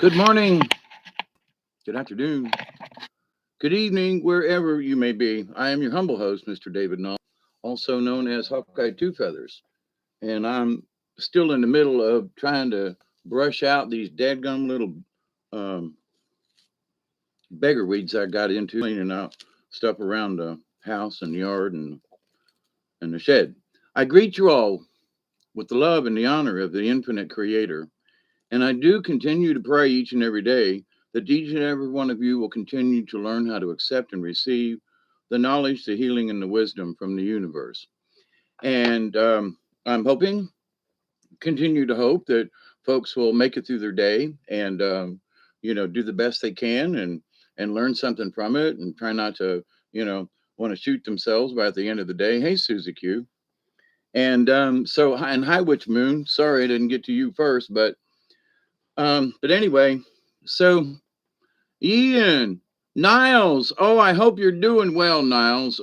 Good morning, good afternoon, good evening, wherever you may be. I am your humble host, Mr. David Null, also known as Hawkeye Two Feathers. And I'm still in the middle of trying to brush out these dadgum little um, beggar weeds I got into, cleaning out stuff around the house and yard and the shed. I greet you all with the love and the honor of the infinite creator. And I do continue to pray each and every day that each and every one of you will continue to learn how to accept and receive the knowledge, the healing, and the wisdom from the universe. And I'm hoping, continue to hope that folks will make it through their day and, do the best they can and learn something from it and try not to, want to shoot themselves by at the end of the day. Hey, Susie Q. And Hi Witch Moon. Sorry I didn't get to you first, but anyway, so Ian, Niles. Oh, I hope you're doing well, Niles.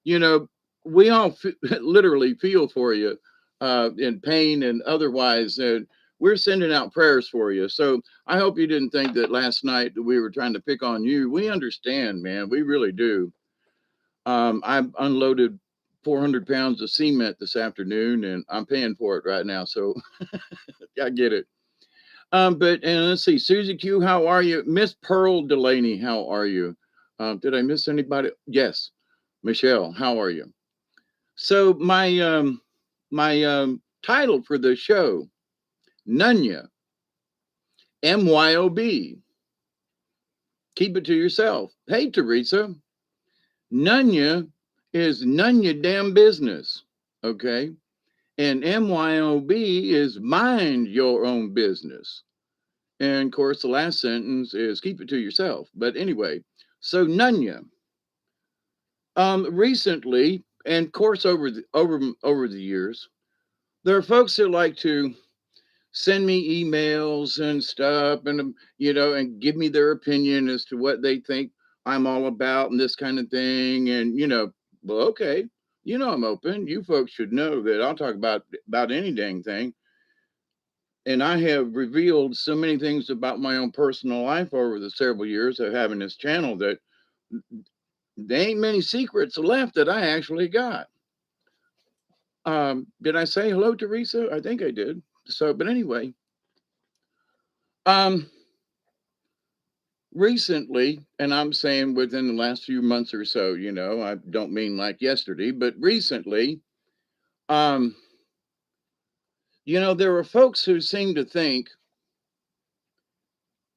You know, we all literally feel for you in pain and otherwise. We're sending out prayers for you. So I hope you didn't think that last night that we were trying to pick on you. We understand, man. We really do. I unloaded 400 pounds of cement this afternoon and I'm paying for it right now. So I get it. But and let's see, Susie Q, how are you? Miss Pearl Delaney, how are you? Did I miss anybody? Yes, Michelle, how are you? So my title for the show, Nunnya, MYOB. Keep it to yourself. Hey, Teresa, Nunnya is none your damn business. Okay, and MYOB is mind your own business. And of course, the last sentence is keep it to yourself. But anyway, so Nunnya, recently, and of course over the years, there are folks that like to send me emails and stuff, and and give me their opinion as to what they think I'm all about and this kind of thing. And well, okay, I'm open. You folks should know that I'll talk about any dang thing. And I have revealed so many things about my own personal life over the several years of having this channel that there ain't many secrets left that I actually got. Did I say hello, Teresa? I think I did. So, but anyway, um, recently, and I'm saying within the last few months or so, I don't mean like yesterday, but recently, um, there are folks who seem to think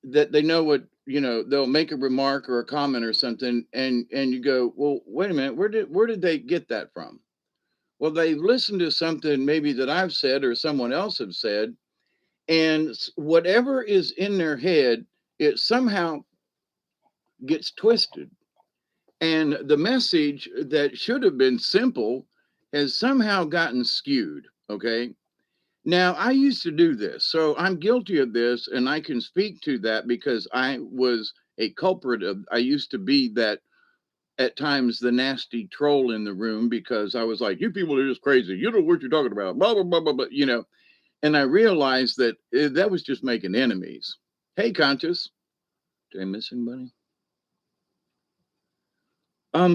that they know what they'll make a remark or a comment or something and you go, well, wait a minute, where did they get that from? Well, they listened to something maybe that I've said or someone else have said, and whatever is in their head, it somehow gets twisted, and the message that should have been simple has somehow gotten skewed. Okay, now, I used to do this, so I'm guilty of this, and I can speak to that because I was a culprit of. I used to be that at times the nasty troll in the room because I was like, "You people are just crazy. You don't know what you're talking about." Blah blah blah blah blah. And I realized that that was just making enemies. Hey, conscious, did I miss anybody?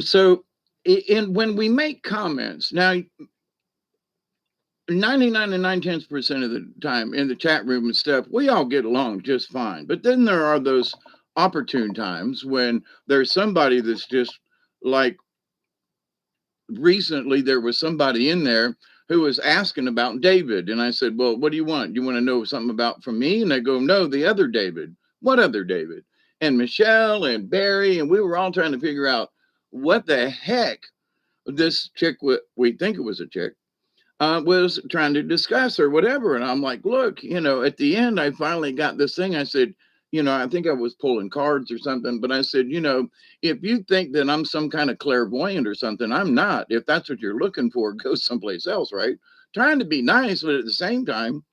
So, when we make comments now, 99 and 9/10% of the time in the chat room and stuff, we all get along just fine. But then there are those opportune times when there's somebody that's just like recently there was somebody in there who was asking about David. And I said, well, what do you want? You want to know something about from me? And they go, no, the other David. What other David? And Michelle and Barry, and we were all trying to figure out what the heck this chick, we think it was a chick, was trying to discuss or whatever. And I'm like, look, at the end, I finally got this thing. I said, I think I was pulling cards or something, but I said, if you think that I'm some kind of clairvoyant or something, I'm not. If that's what you're looking for, go someplace else, right? Trying to be nice, but at the same time,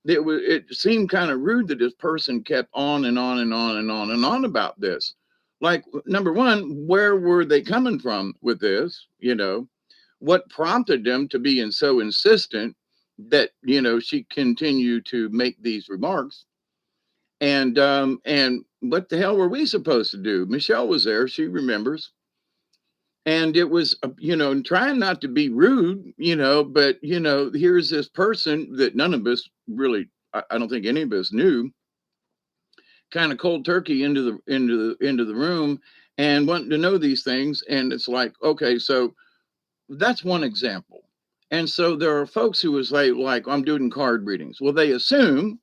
it seemed kind of rude that this person kept on and on and on and on and on about this. Like, number one, where were they coming from with this? What prompted them to be so insistent that she continued to make these remarks? And what the hell were we supposed to do? Michelle was there. She remembers. And it was, trying not to be rude, but, here's this person that none of us really, I don't think any of us knew, kind of cold turkey into the room and wanting to know these things. And it's like, okay, so that's one example. And so there are folks who was like I'm doing card readings. Well, they assume,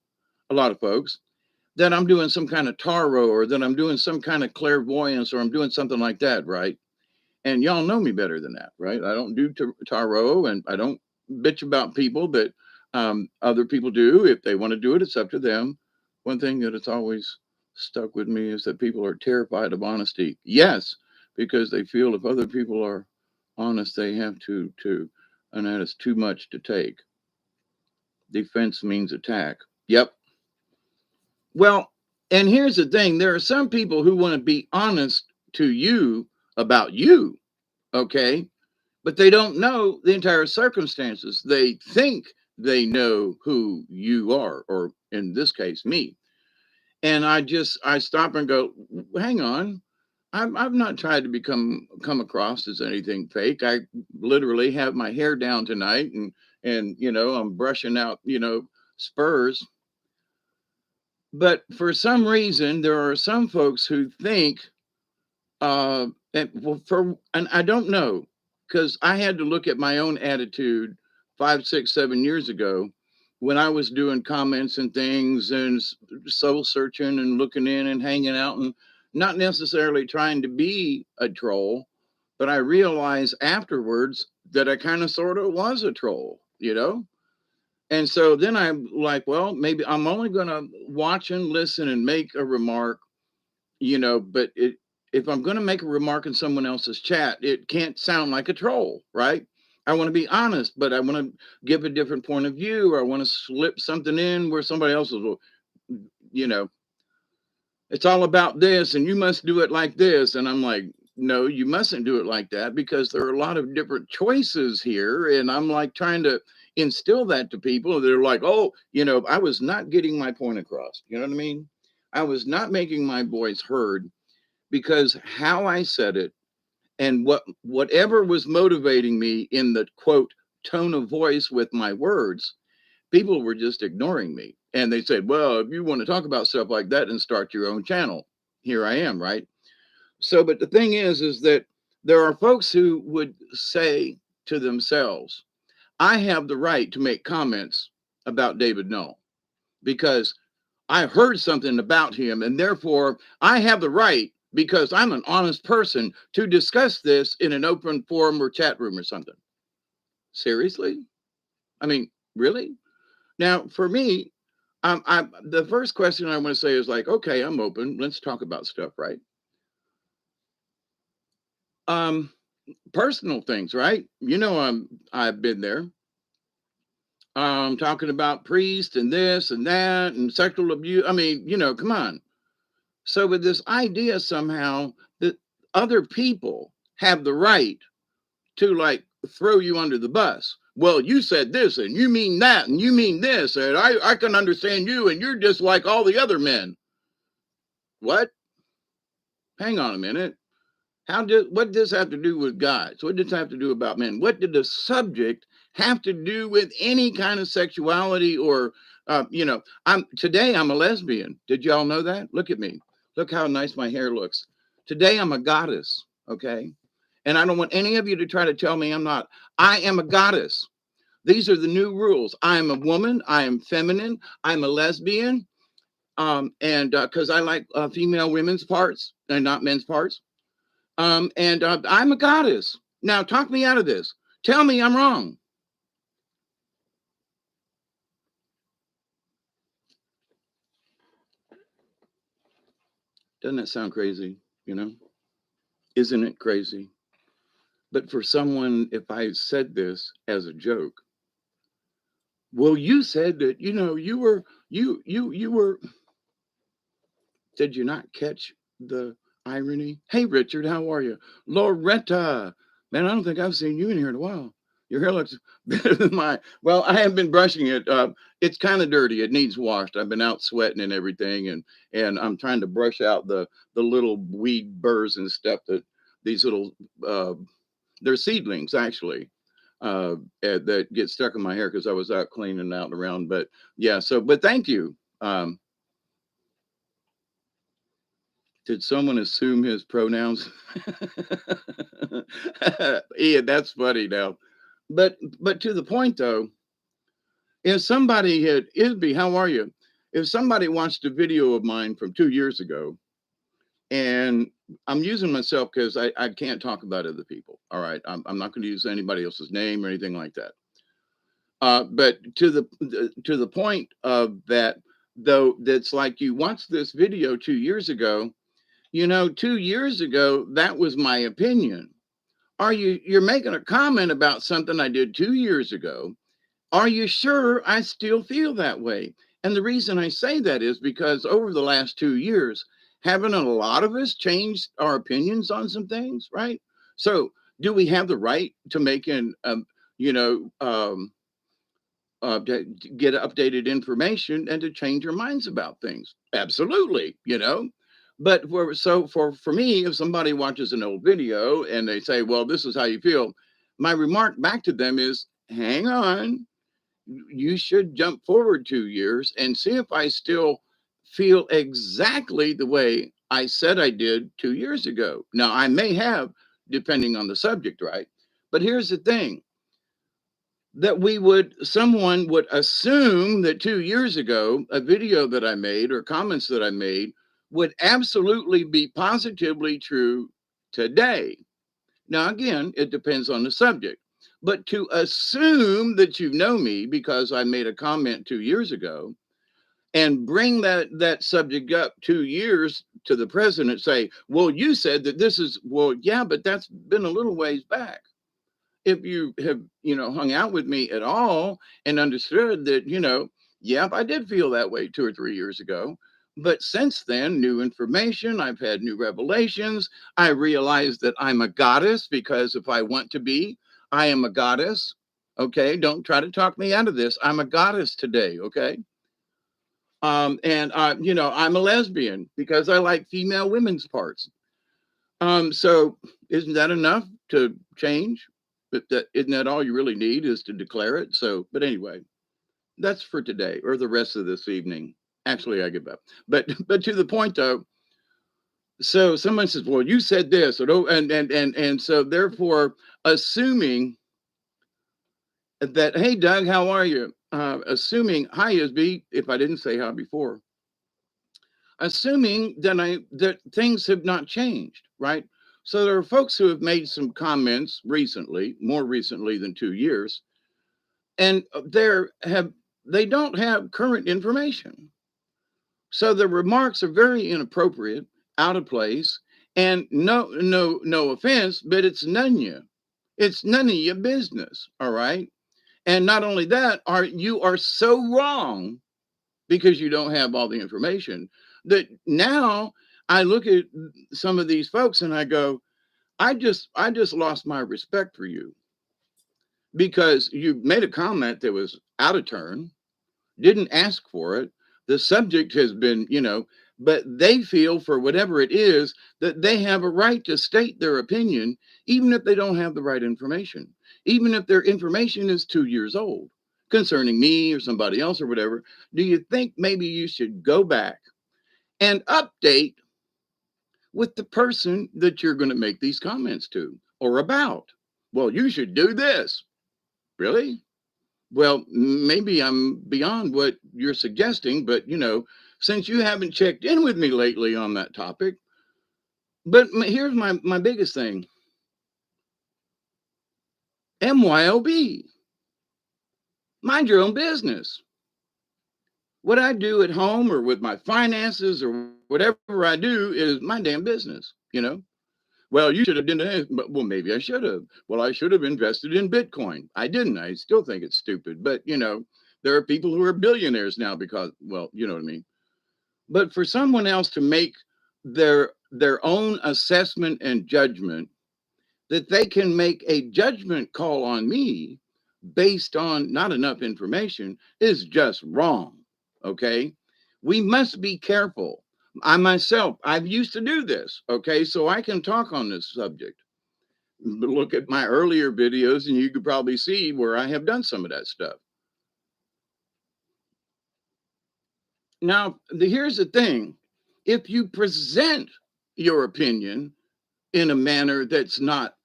a lot of folks, that I'm doing some kind of tarot or that I'm doing some kind of clairvoyance or I'm doing something like that, right? And y'all know me better than that, right? I don't do tarot and I don't bitch about people that other people do. If they want to do it, it's up to them. One thing that it's always stuck with me is that people are terrified of honesty. Yes, because they feel if other people are honest, they have to, and that is too much to take. Defense means attack. Yep. Well, and here's the thing: there are some people who want to be honest to you about you, okay? But they don't know the entire circumstances. They think they know who you are, or in this case, me. And I stop and go, hang on. I've not tried to come across as anything fake. I literally have my hair down tonight, and I'm brushing out spurs. But for some reason, there are some folks who think and I don't know, because I had to look at my own attitude 5, 6, 7 years ago when I was doing comments and things and soul searching and looking in and hanging out and not necessarily trying to be a troll, but I realized afterwards that I kind of sort of was a troll. And so then I'm like, well, maybe I'm only going to watch and listen and make a remark, but if I'm going to make a remark in someone else's chat, it can't sound like a troll, right? I want to be honest, but I want to give a different point of view, or I want to slip something in where somebody else will, you know, it's all about this and you must do it like this. And I'm like, no, you mustn't do it like that because there are a lot of different choices here. And I'm like trying to instill that to people. They're like, oh, I was not getting my point across. You know what I mean? I was not making my voice heard because how I said it and whatever was motivating me in the quote tone of voice with my words, people were just ignoring me. And they said, well, if you want to talk about stuff like that and start your own channel, here I am, right? So, but the thing is that there are folks who would say to themselves, I have the right to make comments about David Null because I heard something about him, and therefore I have the right, because I'm an honest person, to discuss this in an open forum or chat room or something. Seriously? I mean, really? Now, for me, the first question I want to say is like, okay, I'm open. Let's talk about stuff, right? Um, Personal things, right? I've been there. Talking about priests and this and that and sexual abuse. I mean, come on. So with this idea somehow that other people have the right to like throw you under the bus. Well, you said this and you mean that and you mean this and I can understand you and you're just like all the other men. What? Hang on a minute. What does this have to do with guys? What does this have to do about men? What did the subject have to do with any kind of sexuality or I'm a lesbian. Did y'all know that? Look at me. Look how nice my hair looks. Today I'm a goddess, okay? And I don't want any of you to try to tell me I'm not. I am a goddess. These are the new rules. I am a woman. I am feminine. I'm a lesbian. And because I like female women's parts and not men's parts. And I'm a goddess. Now, talk me out of this. Tell me I'm wrong. Doesn't that sound crazy? Isn't it crazy? But for someone, if I said this as a joke, well, you said that, you were, did you not catch the irony? Hey, Richard, how are you? Loretta, man, I don't think I've seen you in here in a while. Your hair looks better than mine. Well, I have been brushing it. It's kind of dirty. It needs washed. I've been out sweating and everything, and I'm trying to brush out the little weed burrs and stuff that these little uh, they're seedlings actually that get stuck in my hair because I was out cleaning out and around. But yeah, so but thank you. Did someone assume his pronouns? Ian, that's funny now. But to the point though, if somebody had Isby, how are you? If somebody watched a video of mine from 2 years ago, and I'm using myself because I can't talk about other people. All right. I'm not going to use anybody else's name or anything like that. But to the point of that, though, that's like you watched this video 2 years ago. 2 years ago, that was my opinion. You're making a comment about something I did 2 years ago. Are you sure I still feel that way? And the reason I say that is because over the last 2 years, haven't a lot of us changed our opinions on some things, right? So, do we have the right to make you know, um, to get updated information and to change our minds about things? Absolutely. But for me, if somebody watches an old video and they say, "Well, this is how you feel," my remark back to them is, "Hang on, you should jump forward 2 years and see if I still feel exactly the way I said I did 2 years ago." Now, I may have, depending on the subject, right? But here's the thing that someone would assume that 2 years ago, a video that I made or comments that I made would absolutely be positively true today. Now, again, it depends on the subject. But to assume that you know me because I made a comment 2 years ago and bring that subject up 2 years to the president, say, "Well, you said that this is," well, yeah, but that's been a little ways back. If you have, hung out with me at all and understood that, yep, I did feel that way 2 or 3 years ago. But since then, new information, I've had new revelations. I realized that I'm a goddess because if I want to be, I am a goddess. Okay. Don't try to talk me out of this. I'm a goddess today. Okay. And I'm a lesbian because I like female women's parts. So isn't that enough to change? But isn't that all you really need is to declare it? So, but anyway, that's for today or the rest of this evening. Actually, I give up. But to the point though, so someone says, "Well, you said this," or, "Oh," and so therefore assuming that, "Hey, Doug, how are you?" Assuming hi is B if I didn't say hi before, assuming that things have not changed, right? So there are folks who have made some comments recently, more recently than 2 years, and they don't have current information. So the remarks are very inappropriate, out of place, and no offense, but it's Nunnya. It's none of your business, all right? And not only that, you are so wrong because you don't have all the information that now I look at some of these folks and I go, I just lost my respect for you because you made a comment that was out of turn, didn't ask for it. The subject has been, but they feel for whatever it is that they have a right to state their opinion, even if they don't have the right information, even if their information is 2 years old concerning me or somebody else or whatever. Do you think maybe you should go back and update with the person that you're going to make these comments to or about? Well, you should do this. Really? Well, maybe I'm beyond what you're suggesting, but since you haven't checked in with me lately on that topic, but here's my biggest thing. MYOB, mind your own business. What I do at home or with my finances or whatever I do is my damn business. Well, you should have done that. Well, maybe I should have. Well, I should have invested in Bitcoin. I didn't. I still think it's stupid. But, there are people who are billionaires now because, well, you know what I mean. But for someone else to make their own assessment and judgment that they can make a judgment call on me based on not enough information is just wrong. Okay. We must be careful. I myself, I've used to do this. Okay. So I can talk on this subject. Look at my earlier videos and you could probably see where I have done some of that stuff. Now, here's the thing. If you present your opinion in a manner that's not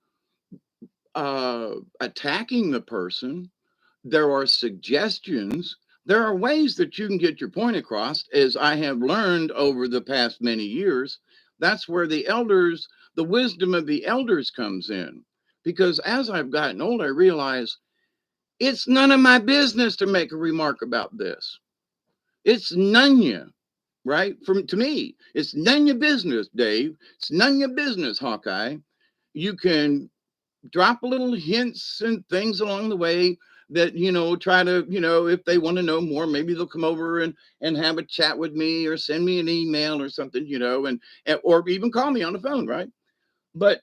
attacking the person, there are suggestions, there are ways that you can get your point across, as I have learned over the past many years. That's where the elders, the wisdom of the elders comes in. Because as I've gotten older, I realize it's none of my business to make a remark about this. It's Nunnya, right? From to me, it's none your business, Dave. It's none your business, Hawkeye. You can drop a little hints and things along the way that try to if they want to know more, maybe they'll come over and have a chat with me or send me an email or something, and or even call me on the phone, right? But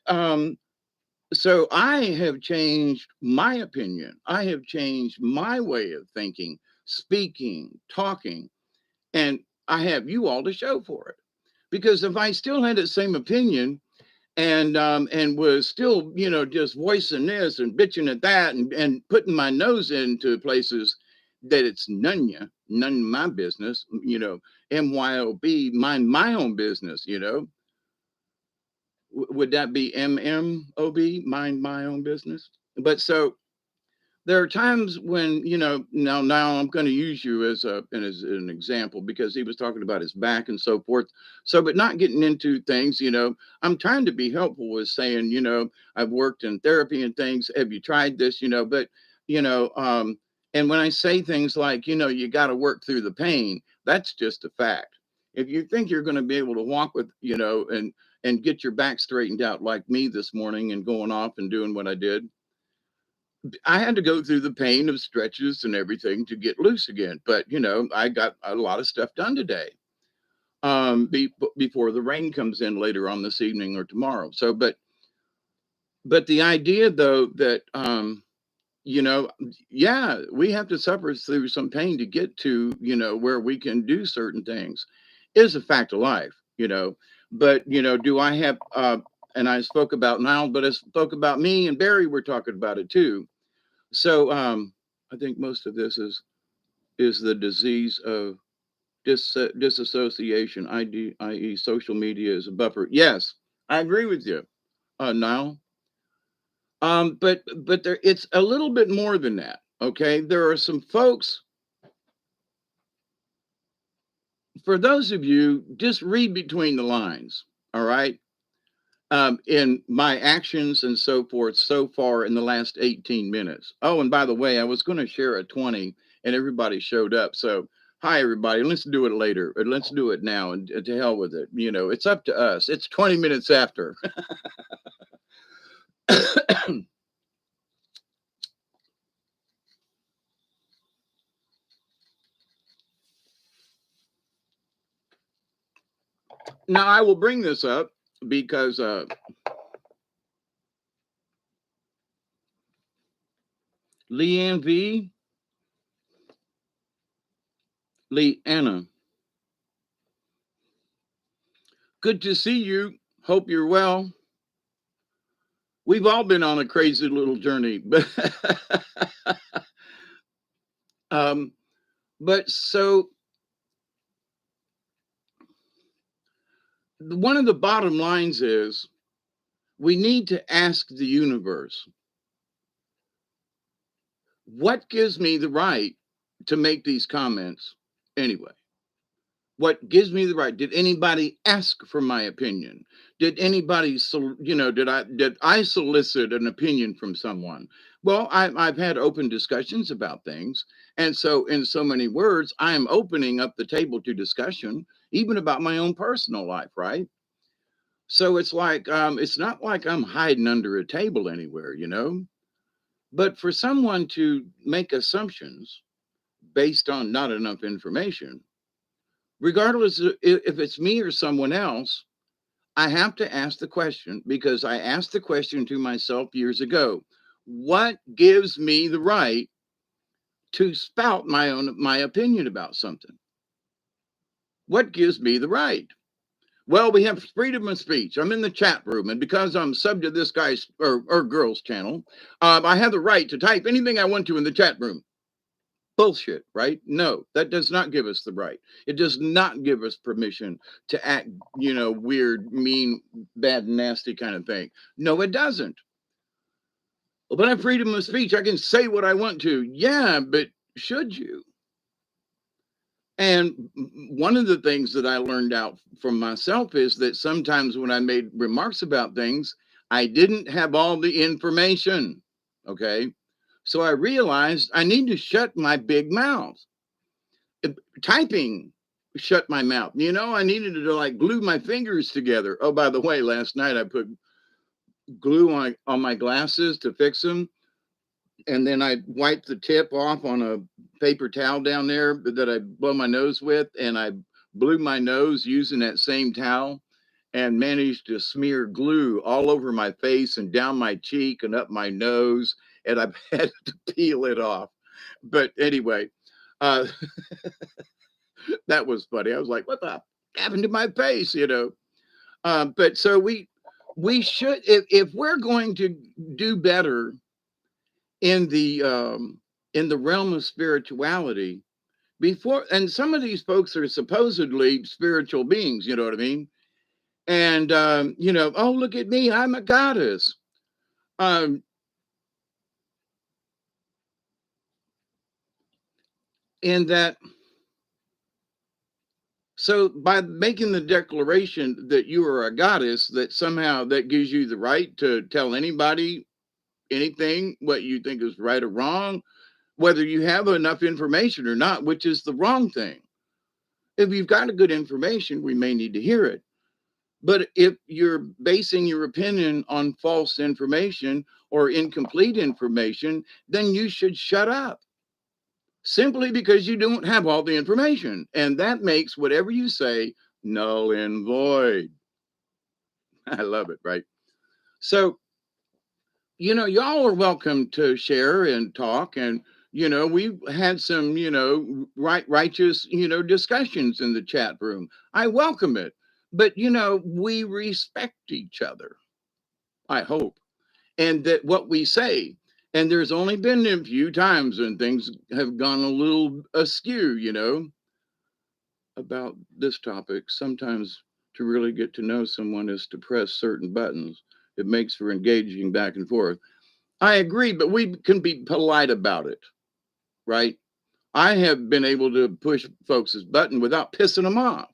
so I have changed my opinion. I have changed my way of thinking, speaking, talking, and I have you all to show for it. Because if I still had the same opinion and was still just voicing this and bitching at that and putting my nose into places that it's none of my business, MYOB, mind my own business, would that be MMOB, mind my own business? But so there are times when now I'm going to use you as an example, because he was talking about his back and so forth. So but not getting into things, I'm trying to be helpful with saying, I've worked in therapy and things, have you tried this, but you know and when I say things like, you got to work through the pain, that's just a fact. If you think you're going to be able to walk with, and get your back straightened out like me this morning and going off and doing what I did, I had to go through the pain of stretches and everything to get loose again. But I got a lot of stuff done today. Before the rain comes in later on this evening or tomorrow. So, but the idea though that you know, yeah, we have to suffer through some pain to get to where we can do certain things, is a fact of life. But do I have and I spoke about now, but I spoke about me and Barry. We're talking about it too. So I think most of this is the disease of disassociation, i.e., social media is a buffer. Yes, I agree with you, Niall. But there, it's a little bit more than that. Okay, there are some folks. For those of you, just read between the lines. All right. In my actions and so forth so far in the last 18 minutes. Oh, and by the way, I was going to share a 20 and everybody showed up. So, hi, everybody. Let's do it later. Or let's do it now and to hell with it. It's up to us. It's 20 minutes after. Now, I will bring this up because Leanne V. Leanna, good to see you. Hope you're well. We've all been on a crazy little journey, but um, but so one of the bottom lines is we need to ask the universe, what gives me the right to make these comments anyway? What gives me the right? Did anybody ask for my opinion? Did anybody, did I solicit an opinion from someone? Well, I've had open discussions about things. And so, in so many words, I am opening up the table to discussion, even about my own personal life, right? So it's like, it's not like I'm hiding under a table anywhere. But for someone to make assumptions based on not enough information, regardless if it's me or someone else, I have to ask the question because I asked the question to myself years ago. What gives me the right to spout my opinion about something? What gives me the right? Well, we have freedom of speech. I'm in the chat room, and because I'm sub to this guy's or girl's channel, I have the right to type anything I want to in the chat room. Bullshit, right? No, that does not give us the right. It does not give us permission to act, weird, mean, bad, nasty kind of thing. No, it doesn't. Well, but I have freedom of speech. I can say what I want to. Yeah, but should you? And one of the things that I learned out from myself is that sometimes when I made remarks about things, I didn't have all the information. Okay. So I realized I need to shut my big mouth. Typing shut my mouth. I needed to like glue my fingers together. Oh, by the way, last night I put glue on my glasses to fix them. And then I wiped the tip off on a paper towel down there that I blow my nose with. And I blew my nose using that same towel and managed to smear glue all over my face and down my cheek and up my nose. And I've had to peel it off. But anyway, uh, that was funny. I was like, what the happened to my face, But so we should, if we're going to do better in the realm of spirituality, before, and some of these folks are supposedly spiritual beings, you know what I mean? And oh, look at me, I'm a goddess. Um, in that, so by making the declaration that you are a goddess, that somehow that gives you the right to tell anybody anything, what you think is right or wrong, whether you have enough information or not, which is the wrong thing. If you've got a good information, we may need to hear it. But if you're basing your opinion on false information or incomplete information, then you should shut up simply because you don't have all the information. And that makes whatever you say null and void. I love it, right? So, y'all are welcome to share and talk. And, we've had some, righteous, discussions in the chat room. I welcome it. But, we respect each other, I hope. And that what we say, and there's only been a few times when things have gone a little askew, about this topic. Sometimes to really get to know someone is to press certain buttons. It makes for engaging back and forth. I agree, but we can be polite about it, right? I have been able to push folks' button without pissing them off,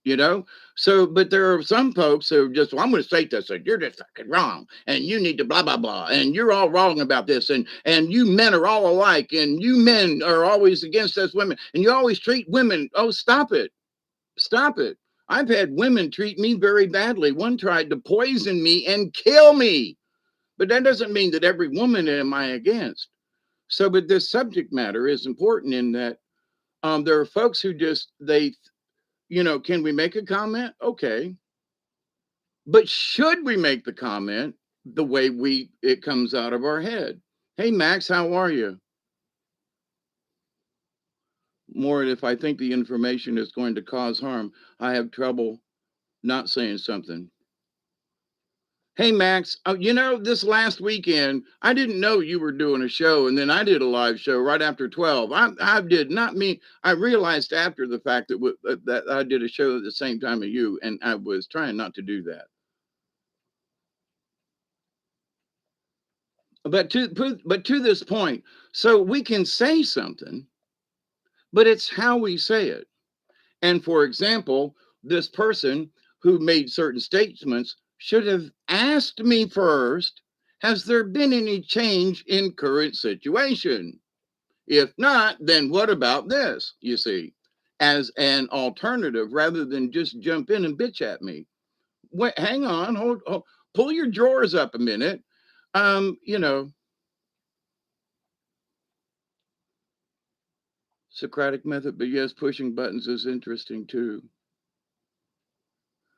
you know? So, but there are some folks who are just, well, I'm going to say this, and you're just fucking wrong, and you need to blah, blah, blah, and you're all wrong about this, and you men are all alike, and you men are always against us women, and you always treat women. Oh, stop it. Stop it. I've had women treat me very badly. One tried to poison me and kill me. But that doesn't mean that every woman am I against. So, but this subject matter is important in that there are folks who just, can we make a comment? Okay. But should we make the comment the way it comes out of our head? Hey, Max, how are you? More if I think the information is going to cause harm, I have trouble not saying something. Hey, Max, this last weekend, I didn't know you were doing a show, and then I did a live show right after 12. I did not mean, I realized after the fact that I did a show at the same time as you, and I was trying not to do that. But to this point, so we can say something, but it's how we say it. And for example, this person who made certain statements should have asked me first, has there been any change in current situation? If not, then what about this? You see, as an alternative rather than just jump in and bitch at me. Wait, hang on, hold, pull your drawers up a minute. Um, you know, Socratic method, but yes, pushing buttons is interesting too.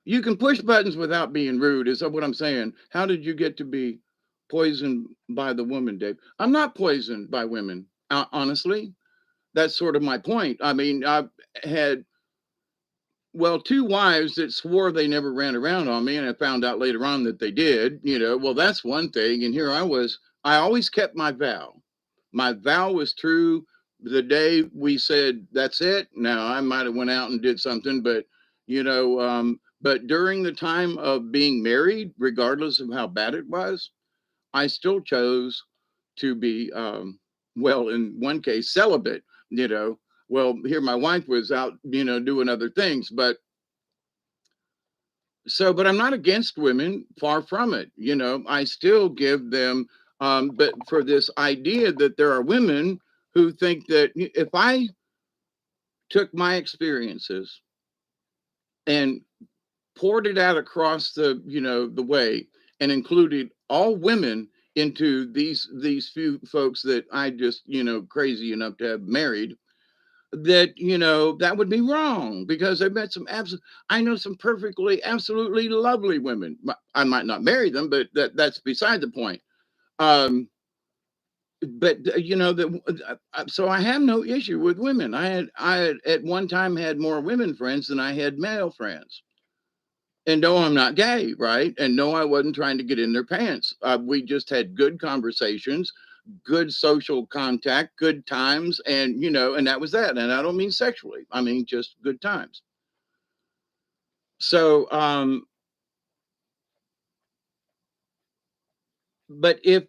You can push buttons without being rude, is what I'm saying. How did you get to be poisoned by the woman, Dave? I'm not poisoned by women, honestly. That's sort of my point. I mean, I've had, well, two wives that swore they never ran around on me, and I found out later on that they did. Well, that's one thing. And here I was. I always kept my vow. My vow was true the day we said that's it. Now I might have went out and did something, but during the time of being married, regardless of how bad it was, I still chose to be, well, in one case, celibate. Well, here my wife was out, doing other things, but I'm not against women, far from it. I still give them, but for this idea that there are women who think that if I took my experiences and poured it out across the way and included all women into these few folks that I just, crazy enough to have married, that that would be wrong, because I know some perfectly absolutely lovely women. I might not marry them, but that's beside the point. um but so I have no issue with women. I had at one time had more women friends than I had male friends. And no, I'm not gay, right? And no, I wasn't trying to get in their pants. We just had good conversations, good social contact, good times, and that was that. And I don't mean sexually; I mean just good times. So, but if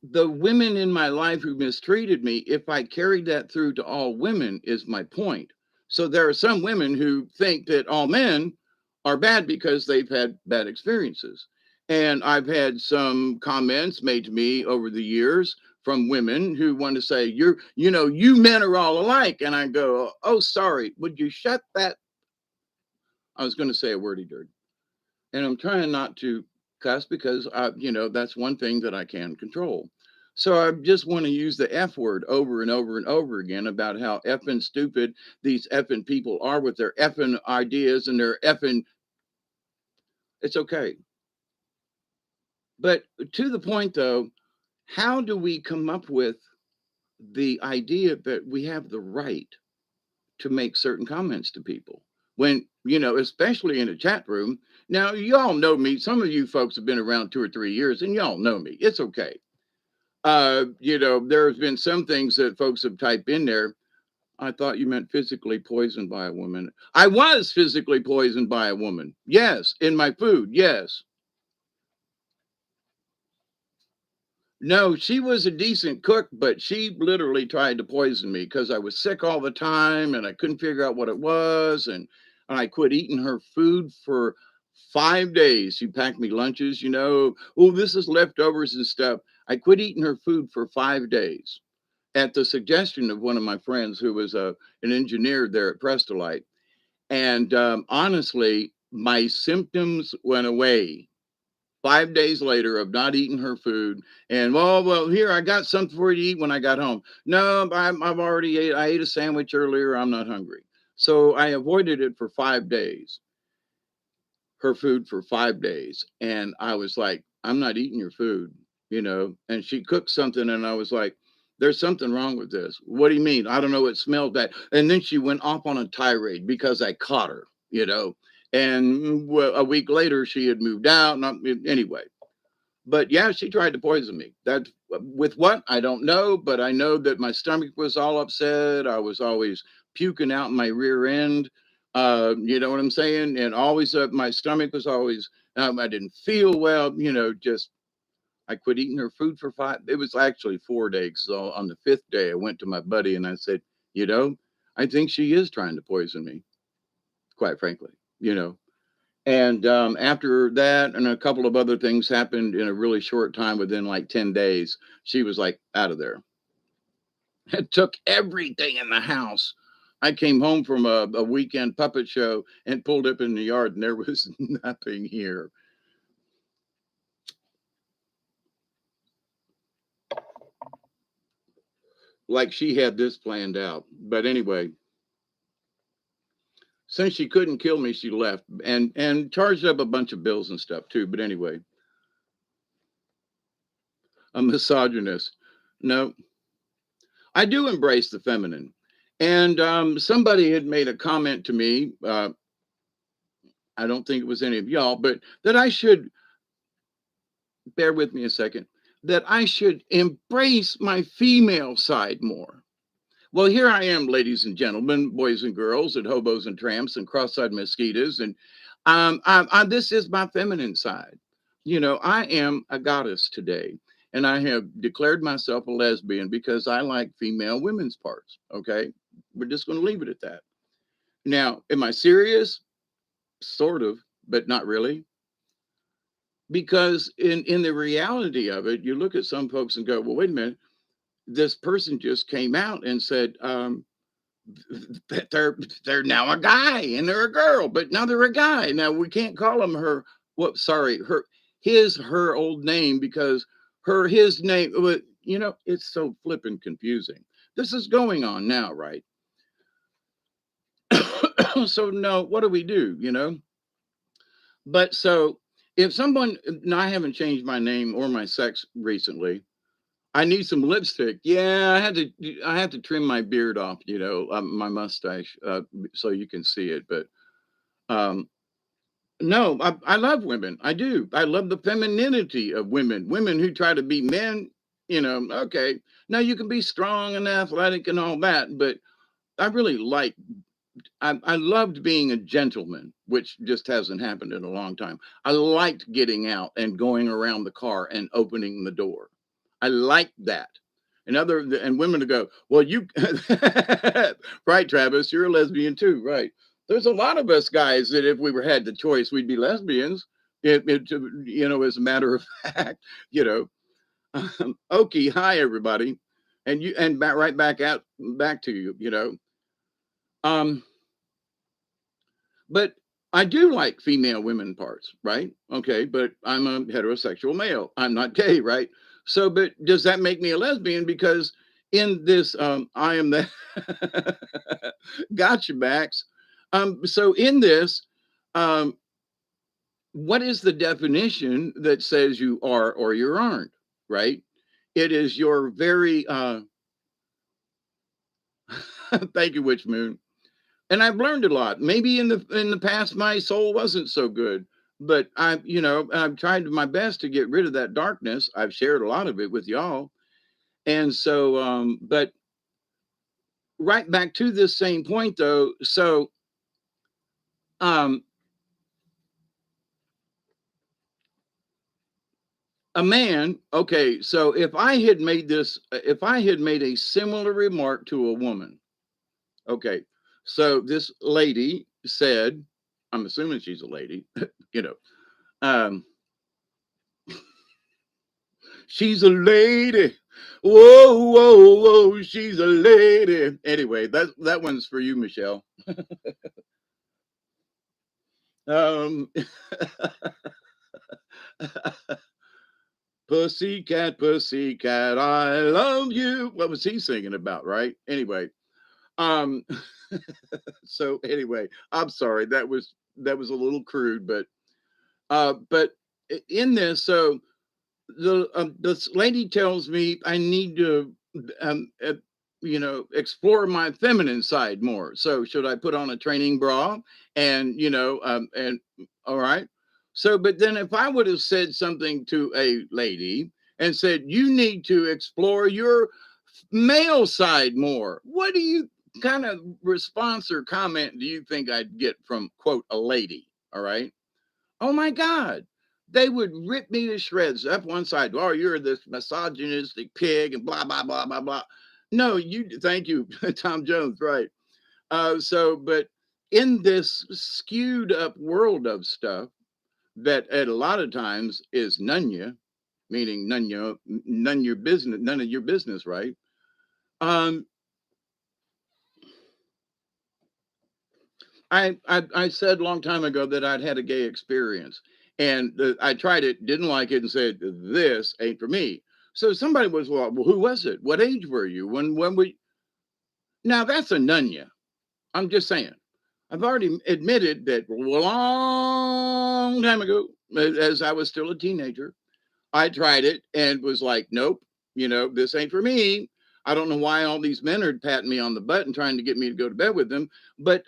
the women in my life who mistreated me, if I carried that through to all women, is my point. So there are some women who think that all men are bad because they've had bad experiences. And I've had some comments made to me over the years from women who want to say, you men are all alike. And I go, oh, sorry, would you shut that? I was going to say a wordy dirt. And I'm trying not to cuss because that's one thing that I can control. So I just want to use the F word over and over and over again about how effing stupid these effing people are with their effing ideas and their effing. It's okay. But to the point though, how do we come up with the idea that we have the right to make certain comments to people when, especially in a chat room? Now, y'all know me. Some of you folks have been around 2 or 3 years and y'all know me. It's okay. There's been some things that folks have typed in there. I thought you meant physically poisoned by a woman. I was physically poisoned by a woman. Yes. In my food. Yes. No, she was a decent cook, but she literally tried to poison me because I was sick all the time and I couldn't figure out what it was. And I quit eating her food for 5 days. She packed me lunches, oh, this is leftovers and stuff. I quit eating her food for 5 days at the suggestion of one of my friends who was an engineer there at Prestolite. And honestly, my symptoms went away 5 days later of not eating her food. And well, here I got something for you to eat when I got home. No, I've already ate. I ate a sandwich earlier. I'm not hungry. So I avoided it for 5 days, her food for 5 days. And I was like, I'm not eating your food, And she cooked something, and I was like, there's something wrong with this. What do you mean? I don't know. It smelled bad. And then she went off on a tirade because I caught her. And a week later, she had moved out. Anyway, but yeah, she tried to poison me. That with what? I don't know, but I know that my stomach was all upset. I was always puking out my rear end. You know what I'm saying? And always my stomach was always, I didn't feel well, just I quit eating her food for it was actually 4 days. So on the fifth day, I went to my buddy and I said, I think she is trying to poison me, quite frankly, you know. And after that, and a couple of other things happened in a really short time, within like 10 days, she was like out of there. It took everything in the house. I came home from a weekend puppet show and pulled up in the yard, and there was nothing here. Like she had this planned out. But anyway, since she couldn't kill me, she left and charged up a bunch of bills and stuff too. But anyway, a misogynist. No, I do embrace the feminine. And somebody had made a comment to me. I don't think it was any of y'all, but that I should, bear with me a second, that I should embrace my female side more. Well, here I am, ladies and gentlemen, boys and girls, and hobos and tramps, and cross-eyed mosquitoes, and this is my feminine side. You know, I am a goddess today, and I have declared myself a lesbian because I like female women's parts. Okay, we're just going to leave it at that. Now, am I serious? Sort of, but not really. Because in the reality of it, you look at some folks and go, well, wait a minute, this person just came out and said that they're now a guy and they're a girl, but now they're a guy. Now we can't call them her what sorry, her old name because his name, you know, it's so flippin' confusing. This is going on now, right? So no, what do we do, you know? But so if someone, and I haven't changed my name or my sex recently, I need some lipstick. Yeah, I had to trim my beard off, you know, my mustache, so you can see it. But um, no, I love women. I do. I love the femininity of women. Women who try to be men, you know. Okay, now you can be strong and athletic and all that, but I really like I loved being a gentleman, which just hasn't happened in a long time. I liked getting out and going around the car and opening the door. I liked that. And women to go, well, you right, Travis, you're a lesbian too, right? There's a lot of us guys that if we were had the choice, we'd be lesbians. You know, as a matter of fact, you know. Okay, hi everybody, and right back to you, you know. Um, But I do like female women parts, right? Okay, but I'm a heterosexual male. I'm not gay, right? So, but does that make me a lesbian? Because in this, I am the gotcha, Max. So in this, um, what is the definition that says you are or you aren't, right? It is your very thank you, Witch Moon. And I've learned a lot. Maybe in the past my soul wasn't so good, but I've tried my best to get rid of that darkness. I've shared a lot of it with y'all, and so but right back to this same point though. So um, a man, okay. So if I had made a similar remark to a woman, okay. So this lady said, I'm assuming she's a lady, you know. Um, She's a lady. Whoa, whoa, whoa, she's a lady. Anyway, that one's for you, Michelle. Um, pussycat, pussycat, I love you. What was he singing about, right? Anyway, um, so anyway, I'm sorry that was a little crude, but in this, so this lady tells me I need to um, uh, explore my feminine side more. So should I put on a training bra and and all right. So but then if I would have said something to a lady and said you need to explore your male side more, what do you kind of response or comment do you think I'd get from quote a lady? All right. Oh my God. They would rip me to shreds up one side. Oh, you're this misogynistic pig and blah, blah, blah, blah, blah. No, thank you, Tom Jones, right. But in this skewed up world of stuff that at a lot of times is Nunnya, meaning none of your business, right? Um, I said a long time ago that I'd had a gay experience, and I tried it, didn't like it, and said this ain't for me. So somebody was well, who was it? What age were you when we? Now that's a nunya. I'm just saying. I've already admitted that a long time ago, as I was still a teenager, I tried it and was like, nope, this ain't for me. I don't know why all these men are patting me on the butt and trying to get me to go to bed with them. But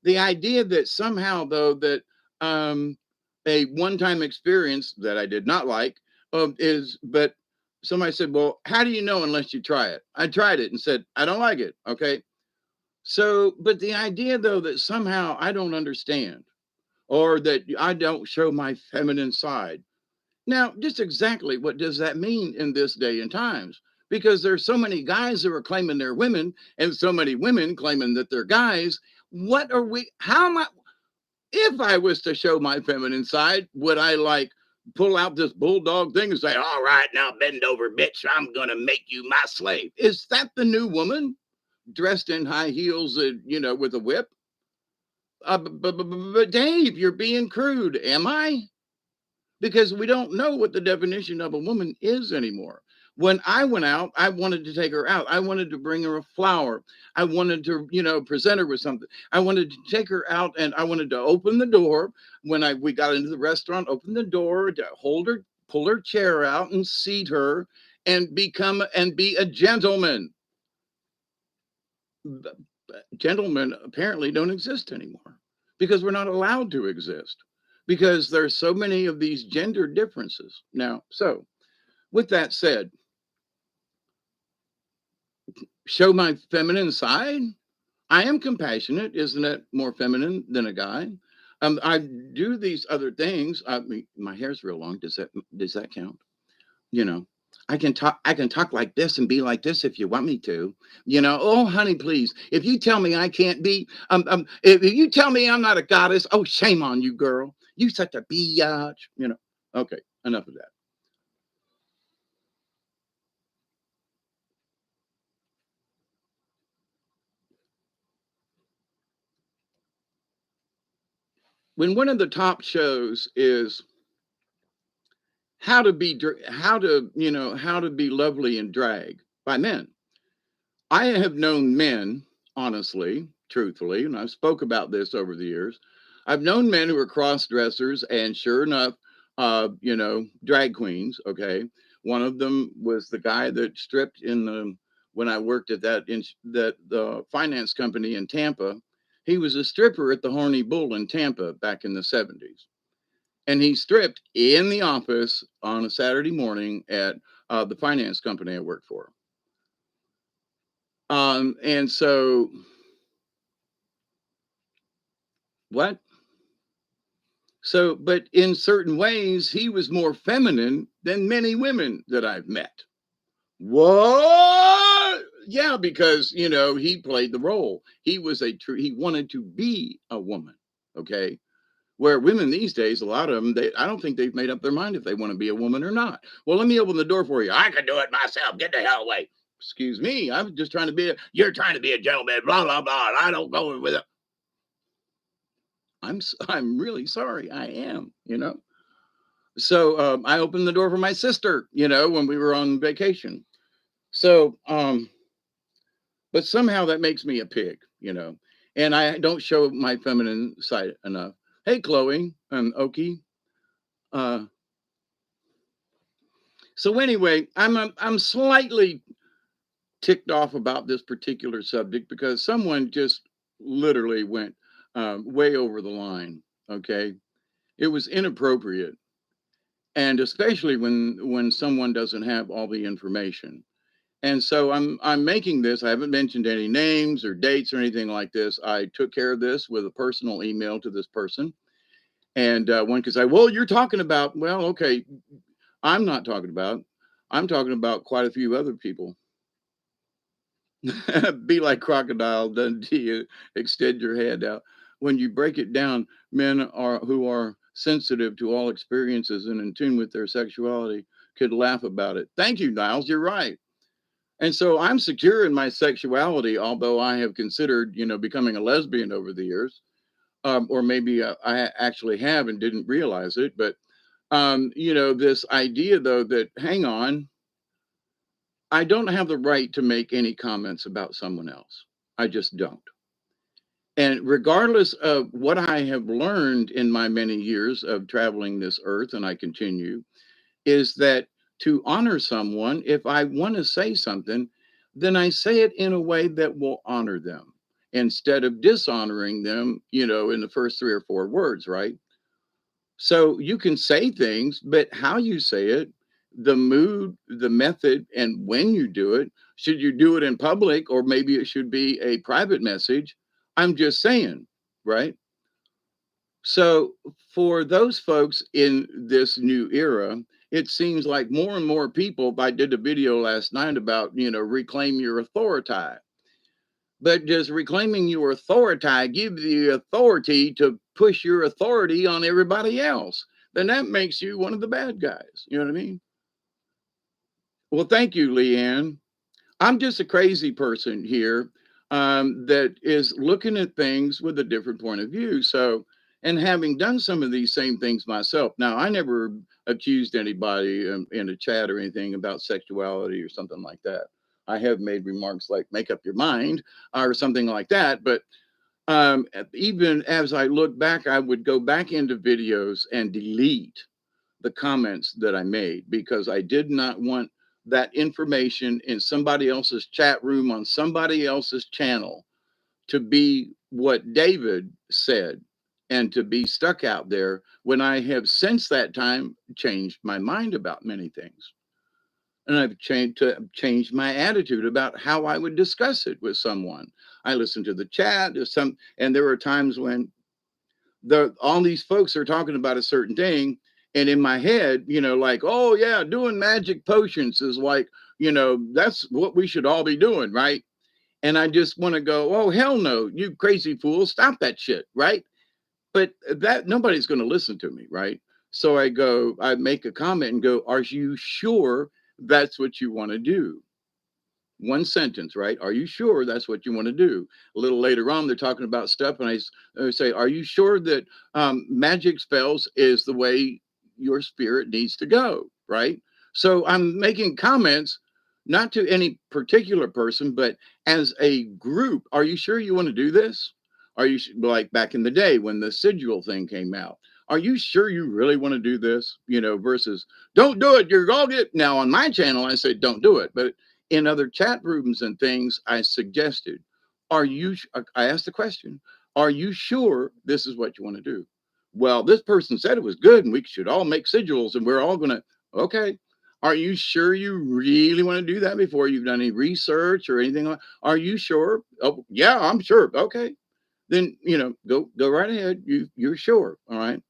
the idea that somehow, though, that um, a one time experience that I did not like but somebody said, well, how do you know unless you try it? I tried it and said, I don't like it. Okay. So, but the idea, though, that somehow I don't understand or that I don't show my feminine side now, just exactly what does that mean in this day and times? Because there's so many guys who are claiming they're women and so many women claiming that they're guys. What are we? How am I? If I was to show my feminine side, would I like pull out this bulldog thing and say, all right, now bend over, bitch. I'm going to make you my slave? Is that the new woman dressed in high heels, with a whip? But Dave, you're being crude. Am I? Because we don't know what the definition of a woman is anymore. When I went out, I wanted to take her out. I wanted to bring her a flower. I wanted to, present her with something. I wanted to take her out and I wanted to open the door when we got into the restaurant, open the door to hold her, pull her chair out and seat her and be a gentleman. Gentlemen apparently don't exist anymore because we're not allowed to exist because there's so many of these gender differences now. So with that said, show my feminine side. I am compassionate. Isn't it more feminine than a guy? I do these other things. I mean, my hair's real long. Does that count? You know, I can talk like this and be like this if you want me to. Oh honey, please. If you tell me I can't be, if you tell me I'm not a goddess, oh shame on you, girl. You such a biatch. Okay, enough of that. When one of the top shows is how to be lovely in drag by men. I have known men, honestly, truthfully, and I've spoke about this over the years. I've known men who are cross dressers, and sure enough, drag queens. Okay, one of them was the guy that stripped in the when I worked at that the finance company in Tampa. He was a stripper at the Horny Bull in Tampa back in the 70s, and he stripped in the office on a Saturday morning at the finance company I worked for. And so what? So, but in certain ways, he was more feminine than many women that I've met. What? Yeah, because he played the role. He wanted to be a woman. Okay. Where women these days, a lot of them, I don't think they've made up their mind if they want to be a woman or not. Well, let me open the door for you. I can do it myself. Get the hell away. Excuse me. I'm just trying to you're trying to be a gentleman, blah, blah, blah. I don't go with it. I'm really sorry. I am. So I opened the door for my sister, when we were on vacation. So, but somehow that makes me a pig. And I don't show my feminine side enough. Hey, Chloe and Oki. Uh, so anyway, I'm slightly ticked off about this particular subject because someone just literally went way over the line. Okay, it was inappropriate, and especially when someone doesn't have all the information. And so I'm making this. I haven't mentioned any names or dates or anything like this. I took care of this with a personal email to this person, and one could say, "Well, you're talking about." Well, okay, I'm not talking about. I'm talking about quite a few other people. Be like Crocodile Dundee, extend your hand out. When you break it down, men who are sensitive to all experiences and in tune with their sexuality could laugh about it. Thank you, Niles. You're right. And so I'm secure in my sexuality, although I have considered, becoming a lesbian over the years, or maybe I actually have and didn't realize it. But this idea though that hang on, I don't have the right to make any comments about someone else. I just don't. And regardless of what I have learned in my many years of traveling this earth, and I continue, is that to honor someone, if I want to say something, then I say it in a way that will honor them instead of dishonoring them, in the first three or four words, right? So you can say things, but how you say it, the mood, the method, and when you do it, should you do it in public or maybe it should be a private message? I'm just saying, right? So for those folks in this new era, it seems like more and more people, I did a video last night about, reclaim your authority. But does reclaiming your authority give you the authority to push your authority on everybody else? Then that makes you one of the bad guys. You know what I mean? Well, thank you, Leanne. I'm just a crazy person here that is looking at things with a different point of view. So, and having done some of these same things myself. Now, I never accused anybody in a chat or anything about sexuality or something like that. I have made remarks like "make up your mind" or something like that. But even as I look back, I would go back into videos and delete the comments that I made because I did not want that information in somebody else's chat room on somebody else's channel to be what David said and to be stuck out there when I have since that time changed my mind about many things. And I've changed my attitude about how I would discuss it with someone. I listened to the chat. And there were times when all these folks are talking about a certain thing, and in my head, like, oh yeah, doing magic potions is like, that's what we should all be doing, right? And I just want to go, oh hell no, you crazy fool, stop that shit, right? But that nobody's going to listen to me, right? So I make a comment and go, are you sure that's what you want to do? One sentence, right? Are you sure that's what you want to do? A little later on, they're talking about stuff, and I say, are you sure that magic spells is the way your spirit needs to go, right? So I'm making comments not to any particular person, but as a group. Are you sure you want to do this? Are you like back in the day when the sigil thing came out? Are you sure you really want to do this? Versus don't do it. You're all get now on my channel. I say don't do it, but in other chat rooms and things, I suggested, I asked the question, are you sure this is what you want to do? Well, this person said it was good and we should all make sigils and we're all going to, okay. Are you sure you really want to do that before you've done any research or anything? Are you sure? Oh, yeah, I'm sure. Okay. Then, go right ahead. You're sure. All right.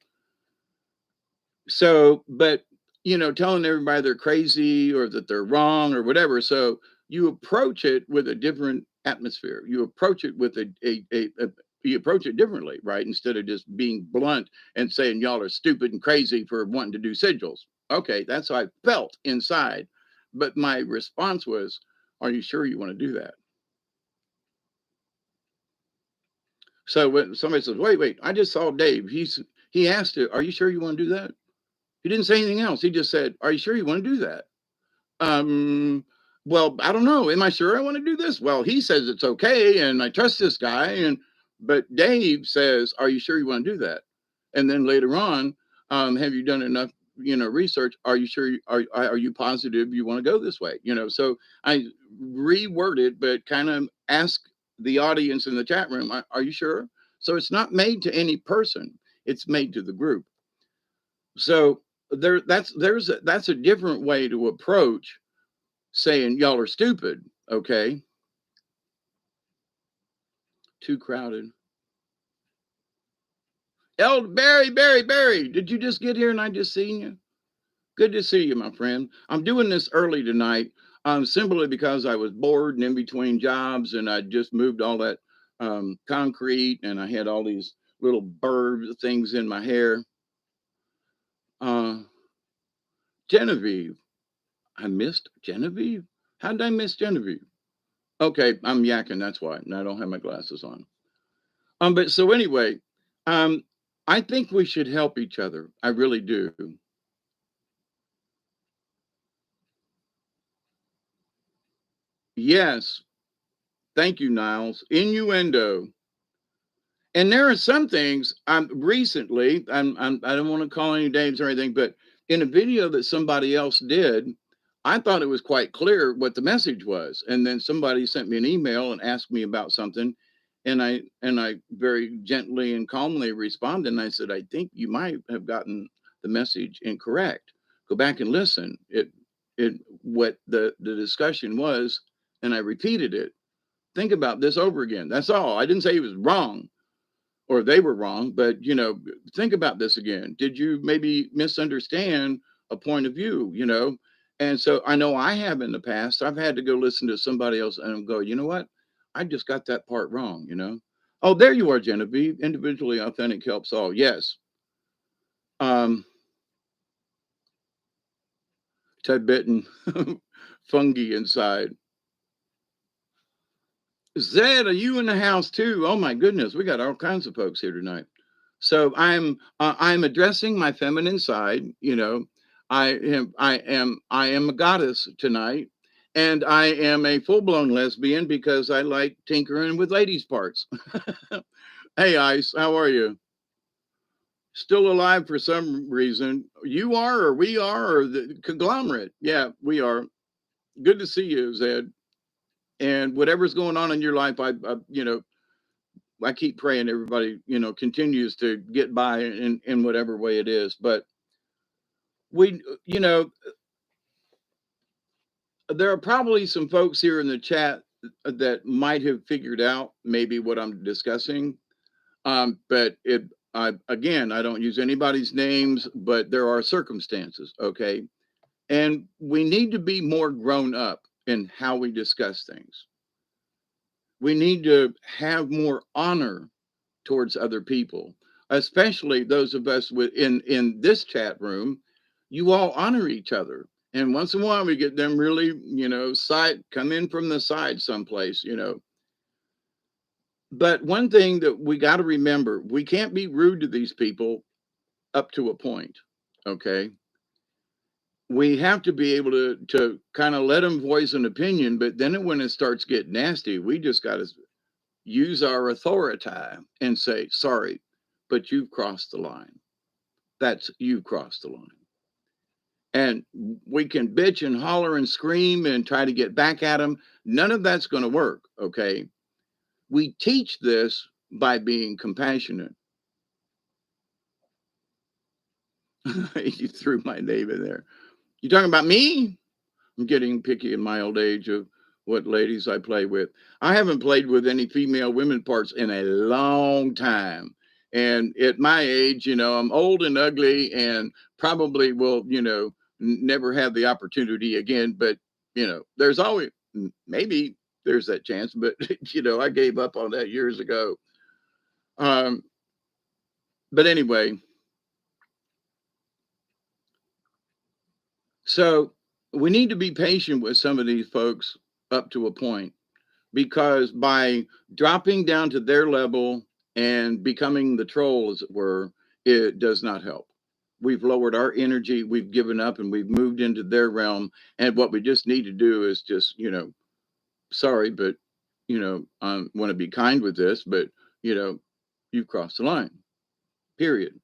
So, but telling everybody they're crazy or that they're wrong or whatever. So you approach it with a different atmosphere. You approach it with you approach it differently, right? Instead of just being blunt and saying y'all are stupid and crazy for wanting to do sigils. Okay, that's how I felt inside. But my response was, are you sure you want to do that? So when somebody says, wait, I just saw Dave. He asked it, are you sure you want to do that? He didn't say anything else. He just said, are you sure you want to do that? Um, well, I don't know. Am I sure I want to do this? Well, he says it's okay, and I trust this guy. But Dave says, "Are you sure you want to do that?" And then later on, have you done enough, research? Are you sure? Are you positive you want to go this way? So I reworded, but kind of ask the audience in the chat room, "Are you sure?" So it's not made to any person; it's made to the group. So that's a different way to approach saying y'all are stupid. Okay, too crowded. Barry, did you just get here and I just seen you? Good to see you, my friend. I'm doing this early tonight, simply because I was bored and in between jobs, and I just moved all that concrete, and I had all these little bird things in my hair. Uh, Genevieve, I missed Genevieve. How did I miss Genevieve? Okay, I'm yakking. That's why. And I don't have my glasses on. But so anyway, um, I think we should help each other. I really do. Yes. Thank you, Niles. Innuendo. And there are some things recently, I don't want to call any names or anything, but in a video that somebody else did, I thought it was quite clear what the message was. And then somebody sent me an email and asked me about something. And I very gently and calmly responded. And I said, I think you might have gotten the message incorrect. Go back and listen. It what the discussion was, and I repeated it. Think about this over again. That's all. I didn't say he was wrong or they were wrong, but think about this again. Did you maybe misunderstand a point of view? And so I know I have in the past. I've had to go listen to somebody else and go, you know what? I just got that part wrong. Oh, there you are, Genevieve. Individually authentic helps all. Yes. Tibetan fungi inside. Zed, are you in the house too? Oh my goodness, we got all kinds of folks here tonight. So I'm addressing my feminine side. I am a goddess tonight, and I am a full blown lesbian because I like tinkering with ladies' parts. Hey, Ice, how are you? Still alive for some reason. You are, or we are, or the conglomerate. Yeah, we are. Good to see you, Zed. And whatever's going on in your life, I keep praying everybody, continues to get by in whatever way it is. But we, there are probably some folks here in the chat that might have figured out maybe what I'm discussing. But again, I don't use anybody's names, but there are circumstances. Okay. And we need to be more grown up in how we discuss things. We need to have more honor towards other people, especially those of us in this chat room. You all honor each other, and once in a while we get them really, side come in from the side someplace. But one thing that we got to remember: we can't be rude to these people up to a point. Okay, we have to be able to kind of let them voice an opinion, but then when it starts getting nasty, we just got to use our authority and say, sorry, but you've crossed the line. You've crossed the line. And we can bitch and holler and scream and try to get back at them. None of that's going to work. Okay. We teach this by being compassionate. You threw my name in there. You talking about me? I'm getting picky in my old age of what ladies I play with. I haven't played with any female women parts in a long time. And at my age, I'm old and ugly and probably will, never have the opportunity again. But, there's always, maybe there's that chance. But, I gave up on that years ago. But anyway, so we need to be patient with some of these folks up to a point, because by dropping down to their level and becoming the troll, as it were, it does not help. We've lowered our energy, we've given up, and we've moved into their realm. And what we just need to do is just, sorry, but, I want to be kind with this, but, you've crossed the line, period.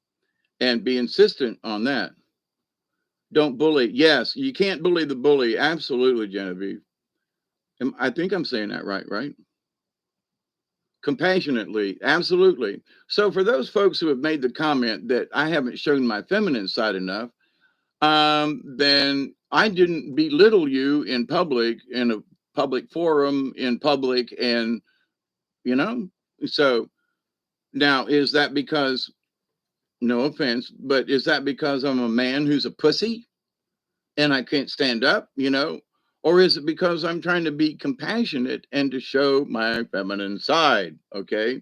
And be insistent on that. Don't bully. Yes, you can't bully the bully. Absolutely, Genevieve. I think I'm saying that right? Compassionately, absolutely. So for those folks who have made the comment that I haven't shown my feminine side enough, then I didn't belittle you in public, in a public forum, in public, and you know. So now, is that because? No offense, but is that because I'm a man who's a pussy and I can't stand up? Or is it because I'm trying to be compassionate and to show my feminine side? Okay.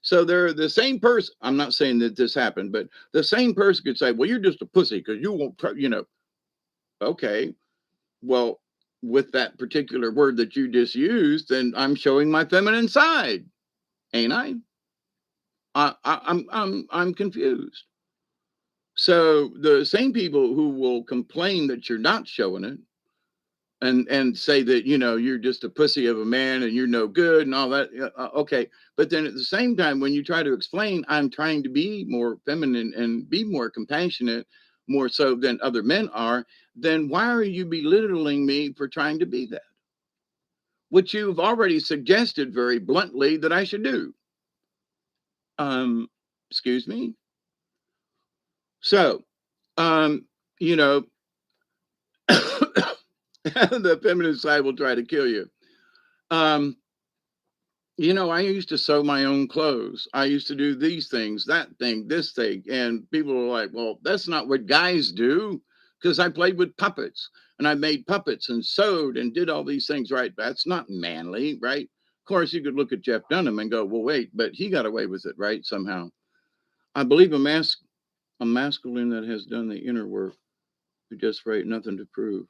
So they're the same person. I'm not saying that this happened, but the same person could say, well, you're just a pussy because you won't. Okay. Well, with that particular word that you just used, then I'm showing my feminine side, ain't I? I'm confused. So the same people who will complain that you're not showing it and say that, you're just a pussy of a man and you're no good and all that. Okay, but then at the same time, when you try to explain, I'm trying to be more feminine and be more compassionate, more so than other men are, then why are you belittling me for trying to be that, which you've already suggested very bluntly that I should do? um Excuse me. So, um you know the feminine side will try to kill you. um I used to sew my own clothes. I used to do these things, that thing, this thing. And people were like, well, that's not what guys do. Because I played with puppets and I made puppets and sewed and did all these things, right? That's not manly, right? Of course, you could look at Jeff Dunham and go, well, wait, but he got away with it, right? Somehow. I believe a masculine that has done the inner work, who just write nothing to prove.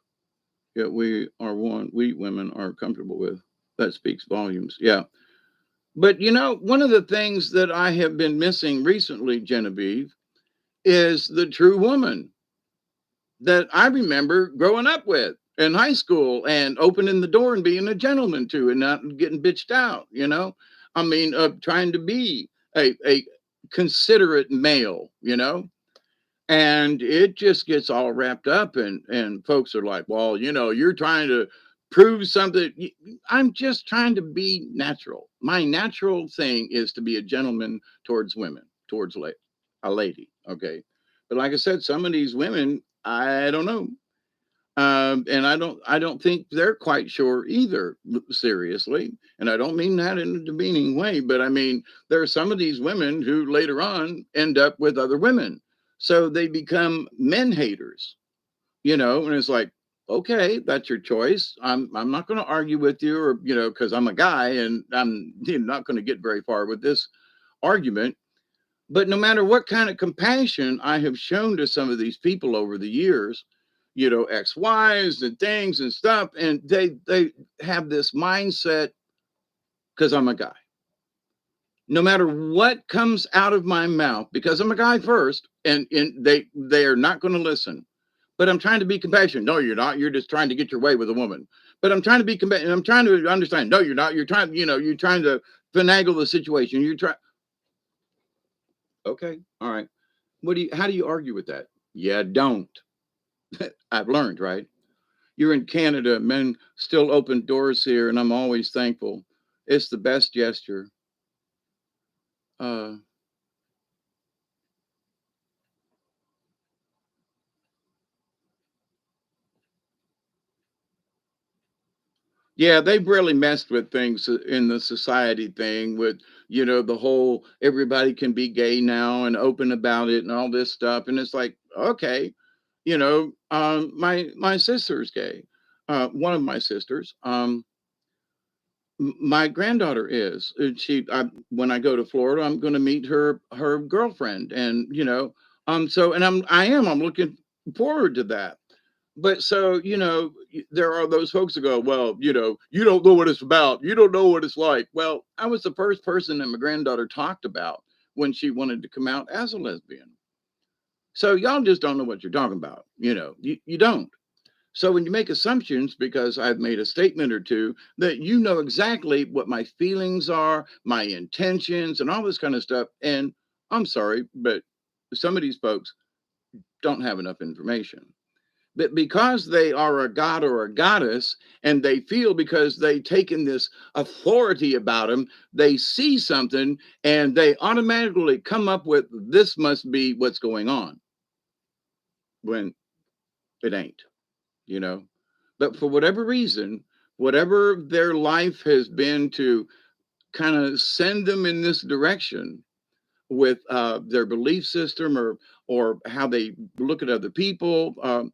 Yet we are one we women are comfortable with. That speaks volumes. Yeah. But one of the things that I have been missing recently, Genevieve, is the true woman that I remember growing up with in high school and opening the door and being a gentleman to and not getting bitched out, I mean, trying to be a considerate male, and it just gets all wrapped up and folks are like, well, you're trying to prove something. I'm just trying to be natural. My natural thing is to be a gentleman towards women, towards a lady. Okay, but like I said, some of these women, I don't know. And I don't think they're quite sure either, seriously. And I don't mean that in a demeaning way, but I mean, there are some of these women who later on end up with other women. So they become men haters, and it's like, okay, that's your choice. I'm not going to argue with you, or, because I'm a guy and I'm not going to get very far with this argument. But no matter what kind of compassion I have shown to some of these people over the years, ex-wives and things and stuff, and they have this mindset because I'm a guy. No matter what comes out of my mouth, because I'm a guy first, and they are not going to listen. But I'm trying to be compassionate. No, you're not. You're just trying to get your way with a woman. But I'm trying to be compassionate. I'm trying to understand. No, you're not. You're trying. You're trying to finagle the situation. You're trying. Okay, all right. How do you argue with that? Yeah, don't. I've learned, right? You're in Canada, men still open doors here, and I'm always thankful. It's the best gesture. Uh, yeah, they've really messed with things in the society thing with, the whole everybody can be gay now and open about it and all this stuff. And it's like, okay, my sister's gay. One of my sisters. My granddaughter is. When I go to Florida, I'm going to meet her girlfriend, and so and I'm looking forward to that. But so there are those folks that go, well, you don't know what it's about. You don't know what it's like. Well, I was the first person that my granddaughter talked about when she wanted to come out as a lesbian. So y'all just don't know what you're talking about. You don't. So when you make assumptions, because I've made a statement or two, that you know exactly what my feelings are, my intentions, and all this kind of stuff. And I'm sorry, but some of these folks don't have enough information. But because they are a god or a goddess, and they feel because they've taken this authority about them, they see something and they automatically come up with this must be what's going on when it ain't, you know. But for whatever reason, whatever their life has been to kind of send them in this direction with their belief system or how they look at other people.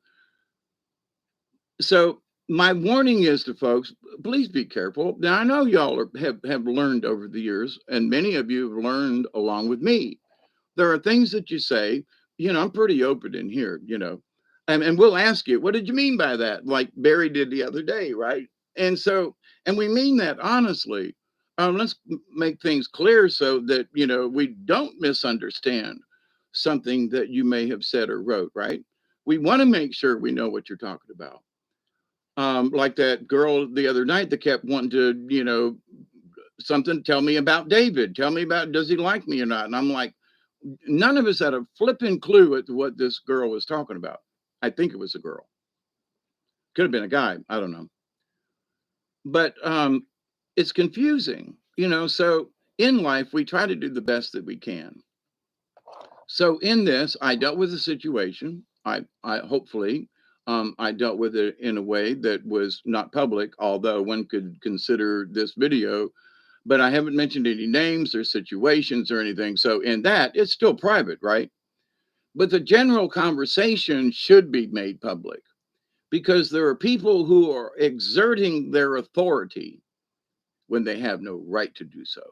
So my warning is to folks: please be careful. Now I know y'all have learned over the years, and many of you have learned along with me. There are things that you say, I'm pretty open in here, and we'll ask you, what did you mean by that? Like Barry did the other day, right? And so, and we mean that honestly. Let's make things clear so that, we don't misunderstand something that you may have said or wrote, right? We want to make sure we know what you're talking about. Like that girl the other night that kept wanting to, something, tell me about David. Tell me about, does he like me or not? And I'm like, none of us had a flipping clue at what this girl was talking about. I think it was a girl. Could have been a guy. I don't know. But it's confusing, So in life, we try to do the best that we can. So in this, I dealt with the situation. I hopefully, I dealt with it in a way that was not public, although one could consider this video. But I haven't mentioned any names or situations or anything. So in that, it's still private, right? But the general conversation should be made public because there are people who are exerting their authority when they have no right to do so.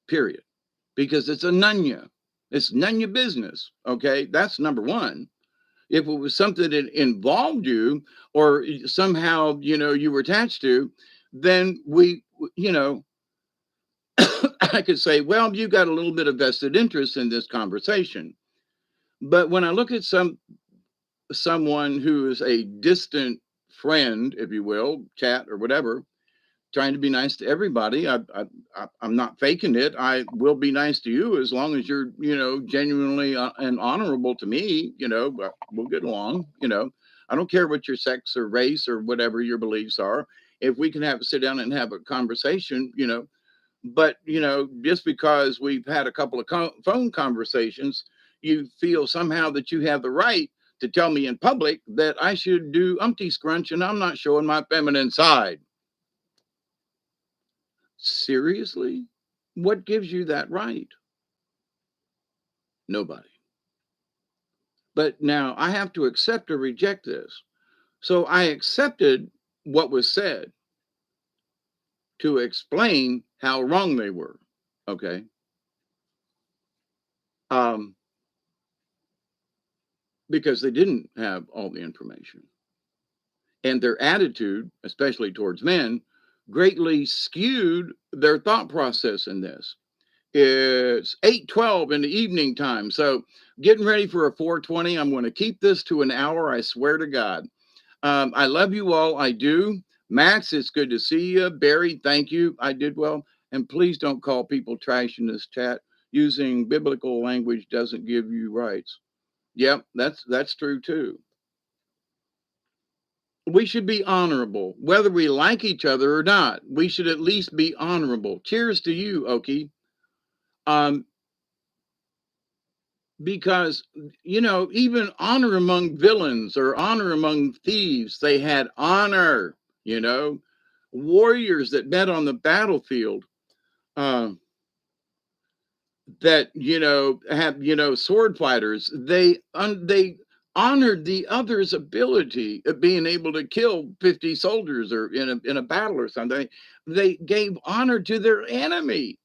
Period. Because it's a Nunnya. It's Nunnya business. Okay. That's number one. If it was something that involved you or somehow, you were attached to, then I could say, well, you got a little bit of vested interest in this conversation. But when I look at someone who is a distant friend, if you will, chat or whatever, trying to be nice to everybody. I'm not faking it. I will be nice to you as long as you're, genuinely and honorable to me. We'll get along. I don't care what your sex or race or whatever your beliefs are. If we can sit down and have a conversation, But just because we've had a couple of phone conversations, you feel somehow that you have the right to tell me in public that I should do umpty scrunch and I'm not showing my feminine side. Seriously? What gives you that right? Nobody. But now I have to accept or reject this. So I accepted what was said to explain how wrong they were. Okay. Um, because they didn't have all the information. And their attitude, especially towards men, greatly skewed their thought process in this. It's 8:12 in the evening time. So getting ready for a 420. I'm going to keep this to an hour. I swear to God. I love you all. I do. Max, it's good to see you. Barry, thank you. I did well. And please don't call people trash in this chat. Using biblical language doesn't give you rights. Yep, that's true too. We should be honorable, whether we like each other or not. We should at least be honorable. Cheers to you, Okie. Um, because even honor among villains or honor among thieves, they had honor. Warriors that met on the battlefield, uh, that have sword fighters. They honored the other's ability of being able to kill 50 soldiers or in a battle or something. They gave honor to their enemy.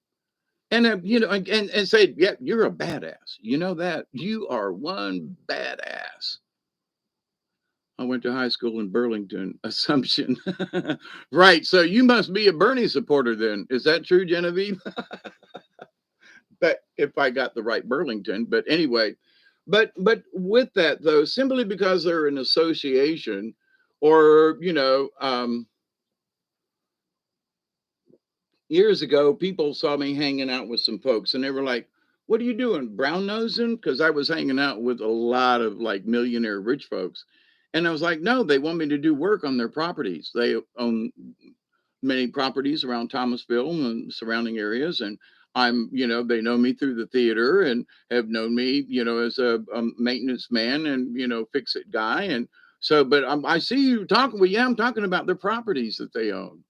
And and say, yeah, you're a badass. You know that you are one badass. I went to high school in Burlington, Assumption. Right. So you must be a Bernie supporter then. Is that true, Genevieve? But if I got the right Burlington, but anyway, but with that though, simply because they're an association, or years ago, people saw me hanging out with some folks, and they were like, "What are you doing, brown nosing?" Because I was hanging out with a lot of like millionaire rich folks, and I was like, "No, they want me to do work on their properties. They own many properties around Thomasville and surrounding areas. And they know me through the theater and have known me, as a maintenance man and, fix it guy. And so, but I see you talking. Well, yeah, I'm talking about the properties that they own.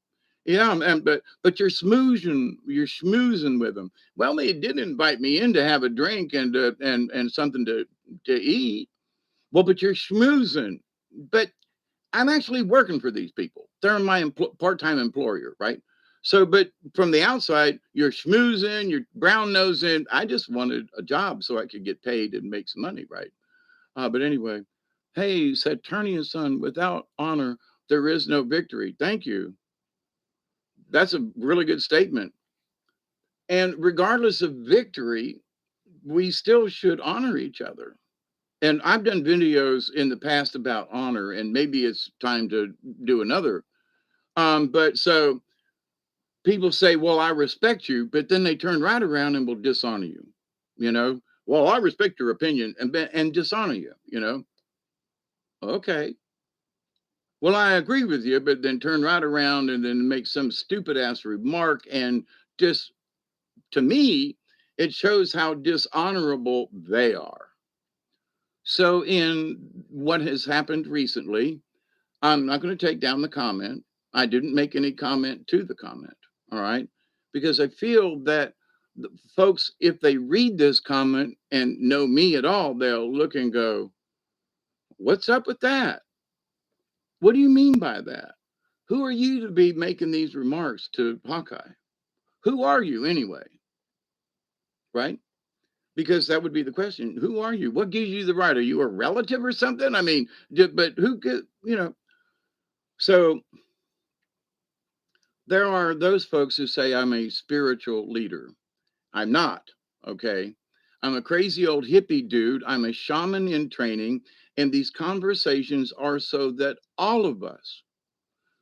Yeah, but you're schmoozing with them. Well, they did invite me in to have a drink and something to eat. Well, but you're schmoozing. But I'm actually working for these people. They're my part-time employer, right? So, but from the outside, you're schmoozing, you're brown nosing. I just wanted a job so I could get paid and make some money, right? But anyway, hey, Saturnian son, without honor, there is no victory. Thank you. That's a really good statement. And regardless of victory, we still should honor each other. And I've done videos in the past about honor, and maybe it's time to do another. But so people say, well, I respect you, but then they turn right around and will dishonor you. You know, well, I respect your opinion and dishonor you, you know. Okay. Well, I agree with you, but then turn right around and then make some stupid ass remark. And just to me, it shows how dishonorable they are. So, in what has happened recently, I'm not going to take down the comment. I didn't make any comment to the comment. All right. Because I feel that the folks, if they read this comment and know me at all, they'll look and go, what's up with that? What do you mean by that? Who are you to be making these remarks to Hawkeye? Who are you anyway? Right? Because that would be the question. Who are you? What gives you the right? Are you a relative or something? I mean, but who could, you know? So there are those folks who say I'm a spiritual leader. I'm not. Okay. I'm a crazy old hippie dude. I'm a shaman in training. And these conversations are so that all of us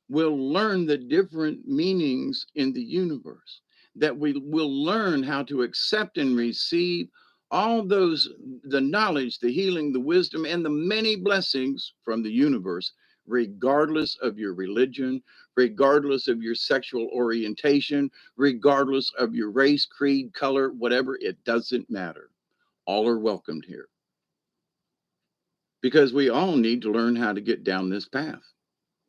will learn the different meanings in the universe, that we will learn how to accept and receive all those, the knowledge, the healing, the wisdom, and the many blessings from the universe, regardless of your religion, regardless of your sexual orientation, regardless of your race, creed, color, whatever, it doesn't matter. All are welcomed here because we all need to learn how to get down this path.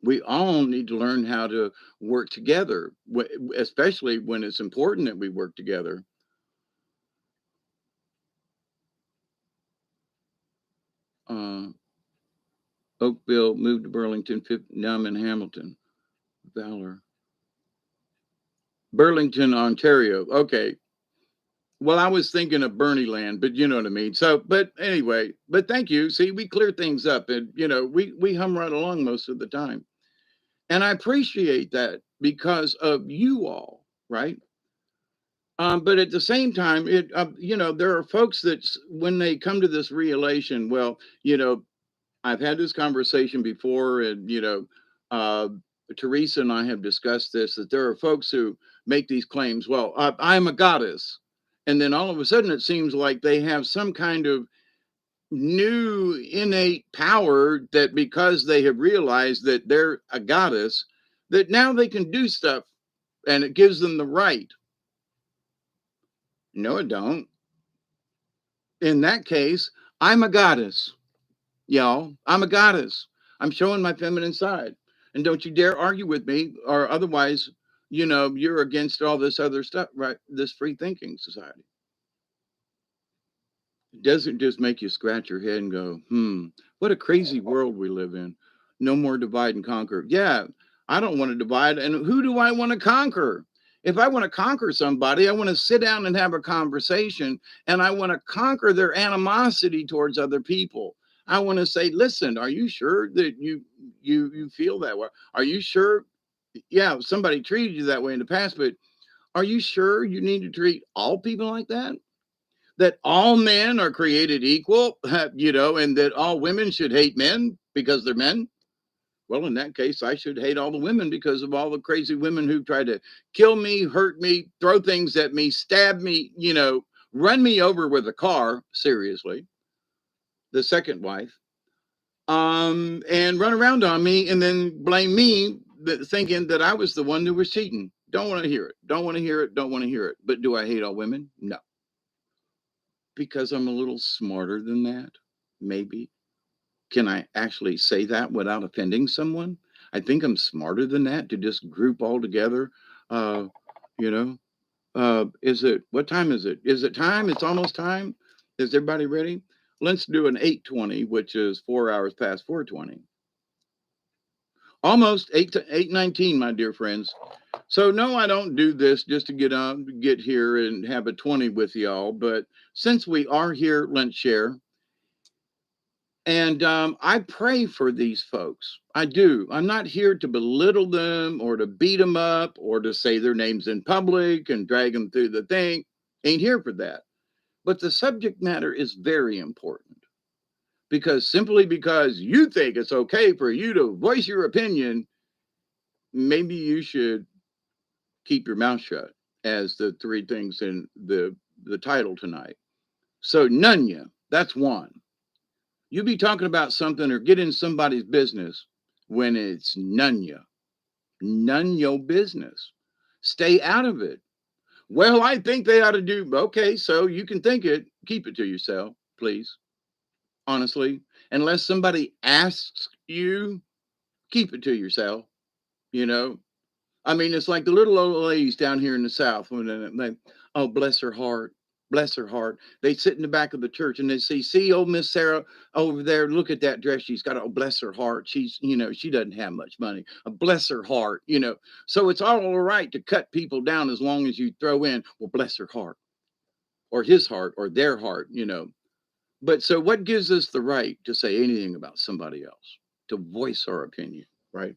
We all need to learn how to work together, especially when it's important that we work together. Uh, Oakville moved to Burlington. Now I'm in Hamilton. Valor. Burlington, Ontario. Okay. Well, I was thinking of Bernie land, but you know what I mean. So, but anyway, but thank you. See, we clear things up and, you know, we hum right along most of the time. And I appreciate that because of you all, right? But at the same time, you know, there are folks that when they come to this realization, well, you know, I've had this conversation before, and you know, uh, Teresa and I have discussed this that there are folks who make these claims. Well, I'm a goddess, and then all of a sudden, it seems like they have some kind of new innate power that because they have realized that they're a goddess, that now they can do stuff, and it gives them the right. No, it don't. In that case, I'm a goddess, y'all. I'm a goddess. I'm showing my feminine side. And don't you dare argue with me, or otherwise, you know, you're against all this other stuff, right? This free thinking society. It doesn't just make you scratch your head and go, what a crazy world we live in. No more divide and conquer. Yeah, I don't want to divide. And who do I want to conquer? If I want to conquer somebody, I want to sit down and have a conversation, and I want to conquer their animosity towards other people. I want to say, listen, are you sure that you feel that way? Are you sure? Yeah, somebody treated you that way in the past, but are you sure you need to treat all people like that? That all men are created equal, you know, and that all women should hate men because they're men. Well, in that case, I should hate all the women because of all the crazy women who try to kill me, hurt me, throw things at me, stab me, you know, run me over with a car, seriously, the second wife, and run around on me and then blame me, thinking that I was the one who was cheating. Don't want to hear it. Don't want to hear it. Don't want to hear it. But do I hate all women? No, because I'm a little smarter than that, maybe. Can I actually say that without offending someone? I think I'm smarter than that to just group all together. Uh, you know, is it, what time is it? Is it time? It's almost time. Is everybody ready? Let's do an 8:20, which is 4 hours past 4:20. Almost 8:19, my dear friends. So no, I don't do this just to get here and have a 20 with y'all. But since we are here, let's share. And I pray for these folks. I do. I'm not here to belittle them or to beat them up or to say their names in public and drag them through the thing. Ain't here for that. But the subject matter is very important because simply because you think it's okay for you to voice your opinion, maybe you should keep your mouth shut, as the three things in the title tonight. So Nunnya, that's one. You be talking about something or get in somebody's business when it's none your business. Stay out of it. Well, I think they ought to do. Okay, so you can think it. Keep it to yourself, please. Honestly, unless somebody asks you, keep it to yourself. You know, I mean, it's like the little old ladies down here in the South when they, oh, bless her heart, bless her heart. They sit in the back of the church and they see, old Miss Sarah over there. Look at that dress she's got. Oh, bless her heart. She's, she doesn't have much money. Bless her heart. So it's all right to cut people down as long as you throw in, well, bless her heart, or his heart, or their heart. But so what gives us the right to say anything about somebody else, to voice our opinion, right?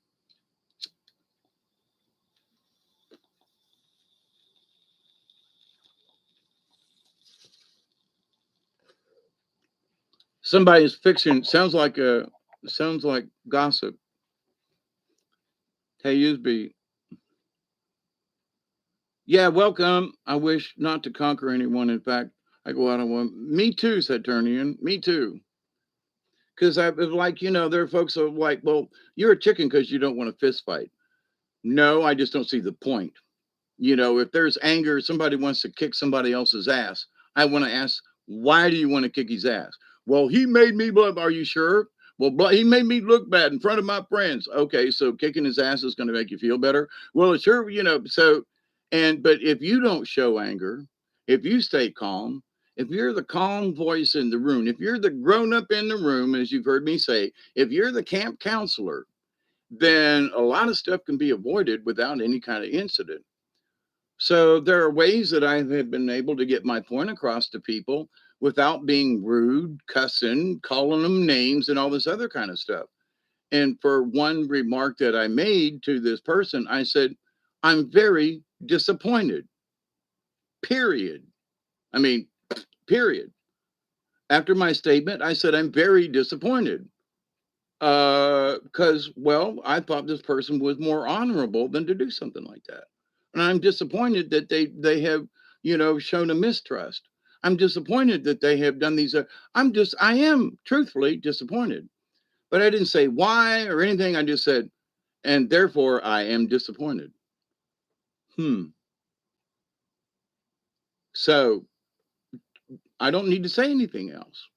Somebody's fiction sounds like gossip. Hey, Usby. Yeah, welcome. I wish not to conquer anyone. In fact, I go out on one. Me too, said Turnian. Me too. Because I was like, there are folks who are like, well, you're a chicken because you don't want to fist fight. No, I just don't see the point. If there's anger, somebody wants to kick somebody else's ass. I want to ask, why do you want to kick his ass? Well, he made me bluff. Are you sure? Well, he made me look bad in front of my friends. Okay, so kicking his ass is going to make you feel better. Well, it sure. But if you don't show anger, if you stay calm, if you're the calm voice in the room, if you're the grown up in the room, as you've heard me say, if you're the camp counselor, then a lot of stuff can be avoided without any kind of incident. So there are ways that I have been able to get my point across to people without being rude, cussing, calling them names, and all this other kind of stuff. And for one remark that I made to this person, I said, I'm very disappointed. Period. I mean, period. After my statement, I said, I'm very disappointed. Because, well, I thought this person was more honorable than to do something like that. And I'm disappointed that they have, shown a mistrust. I'm disappointed that they have done these. I am truthfully disappointed. But I didn't say why or anything. I just said, and therefore I am disappointed. So I don't need to say anything else.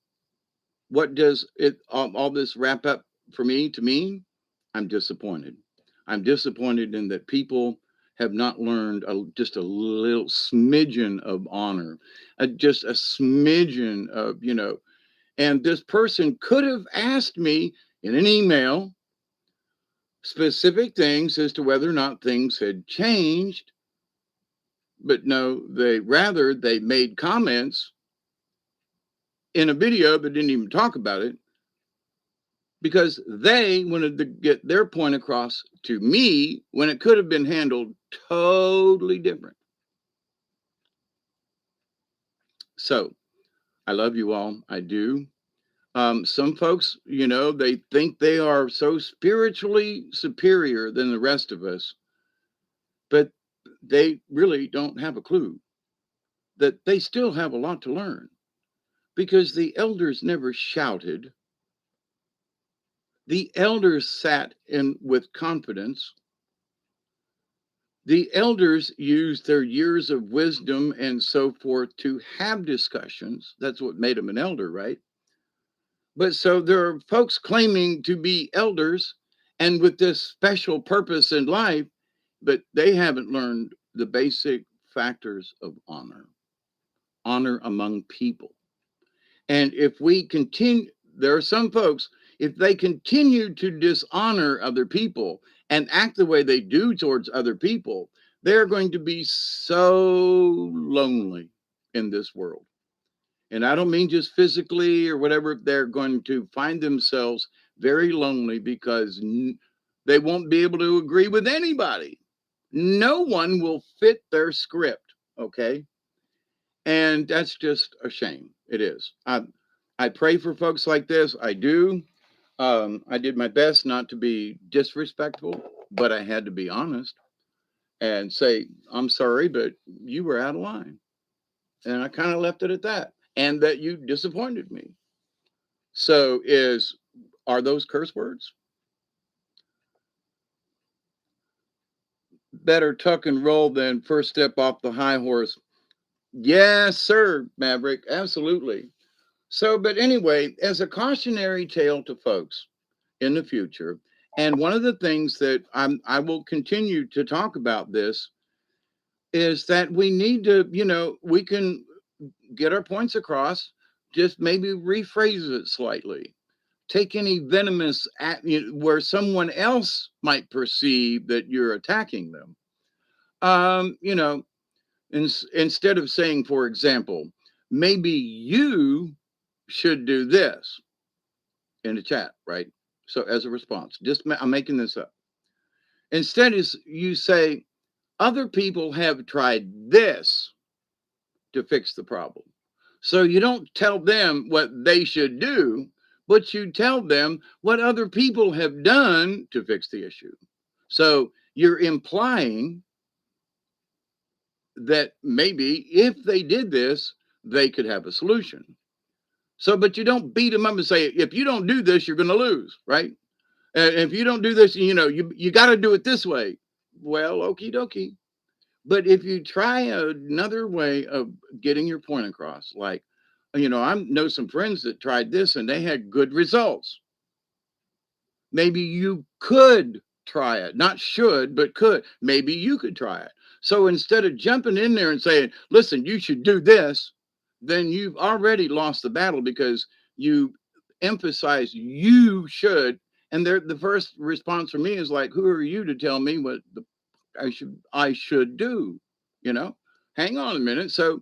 What does all this wrap up for me to mean? I'm disappointed. I'm disappointed in that people have not learned just a little smidgen of honor, just a smidgen of. And this person could have asked me in an email specific things as to whether or not things had changed. But no, they made comments in a video that didn't even talk about it, because they wanted to get their point across to me when it could have been handled totally different. So I love you all. I do. Some folks, they think they are so spiritually superior than the rest of us, but they really don't have a clue that they still have a lot to learn, because the elders never shouted. The elders sat in with confidence. The elders used their years of wisdom and so forth to have discussions. That's what made them an elder, right? But so there are folks claiming to be elders and with this special purpose in life, but they haven't learned the basic factors of honor among people. And if we continue, there are some folks, if they continue to dishonor other people and act the way they do towards other people, they're going to be so lonely in this world. And I don't mean just physically or whatever. They're going to find themselves very lonely because they won't be able to agree with anybody. No one will fit their script. Okay. And that's just a shame. It is. I pray for folks like this. I do. I did my best not to be disrespectful, but I had to be honest and say, I'm sorry, but you were out of line. And I kind of left it at that. And that you disappointed me. So are those curse words? Better tuck and roll than first step off the high horse. Yes, sir, Maverick. Absolutely. So, but anyway, as a cautionary tale to folks in the future, and one of the things that I will continue to talk about this is that we need to, we can get our points across, just maybe rephrase it slightly. Take any venomous at where someone else might perceive that you're attacking them. You know, instead of saying, for example, maybe you should do this in the chat, right? So as a response, I'm making this up. Instead, is you say other people have tried this to fix the problem. So you don't tell them what they should do, but you tell them what other people have done to fix the issue. So you're implying that maybe if they did this, they could have a solution. So, but you don't beat them up and say, if you don't do this, you're going to lose, right? And if you don't do this, you got to do it this way. Well, okie dokie. But if you try another way of getting your point across, like, I know some friends that tried this and they had good results. Maybe you could try it, not should, but could. Maybe you could try it. So instead of jumping in there and saying, listen, you should do this, then you've already lost the battle because you emphasize you should. And the first response from me is like, who are you to tell me what I should do? You know, hang on a minute. So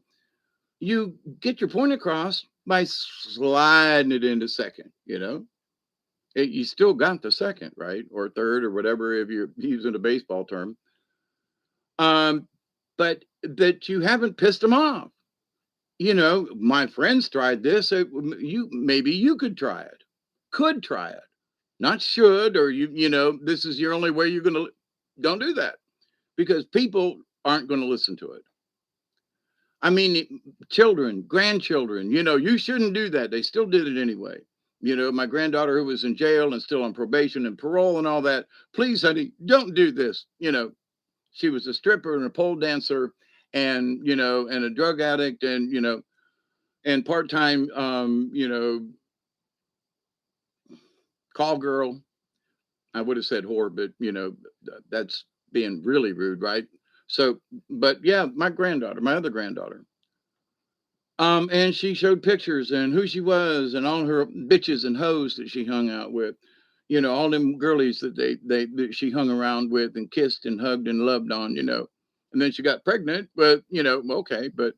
you get your point across by sliding it into second, you still got the second, right? Or third or whatever, if you're using a baseball term. But that you haven't pissed them off. My friends tried this. Maybe you could try it. Could try it. Not should, or this is your only way you're gonna don't do that. Because people aren't going to listen to it. I mean, children, grandchildren, you shouldn't do that. They still did it anyway. My granddaughter who was in jail and still on probation and parole and all that. Please, honey, don't do this. She was a stripper and a pole dancer and a drug addict and part-time, call girl. I would have said whore, but that's being really rude, right? So, but yeah, my other granddaughter. And she showed pictures and who she was and all her bitches and hoes that she hung out with. All them girlies that that she hung around with and kissed and hugged and loved on. And then she got pregnant, but okay. But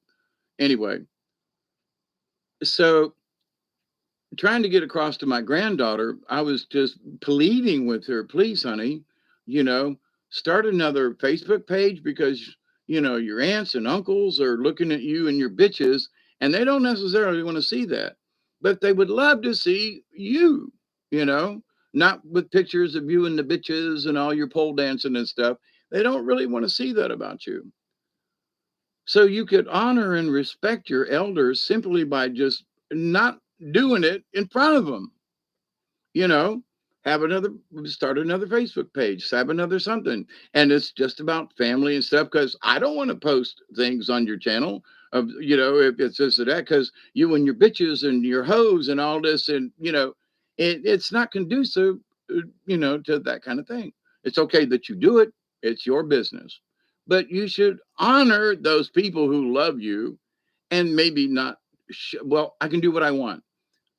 anyway, so trying to get across to my granddaughter, I was just pleading with her, please, honey, you know, start another Facebook page because, your aunts and uncles are looking at you and your bitches, and they don't necessarily want to see that. But they would love to see you, you know, not with pictures of you and the bitches and all your pole dancing and stuff. They don't really want to see that about you. So you could honor and respect your elders simply by just not doing it in front of them. You know, start another Facebook page, have another something. And it's just about family and stuff because I don't want to post things on your channel of, if it's this or that, because you and your bitches and your hoes and all this, and, it's not conducive, to that kind of thing. It's okay that you do it, it's your business. But you should honor those people who love you and maybe not, well, I can do what I want.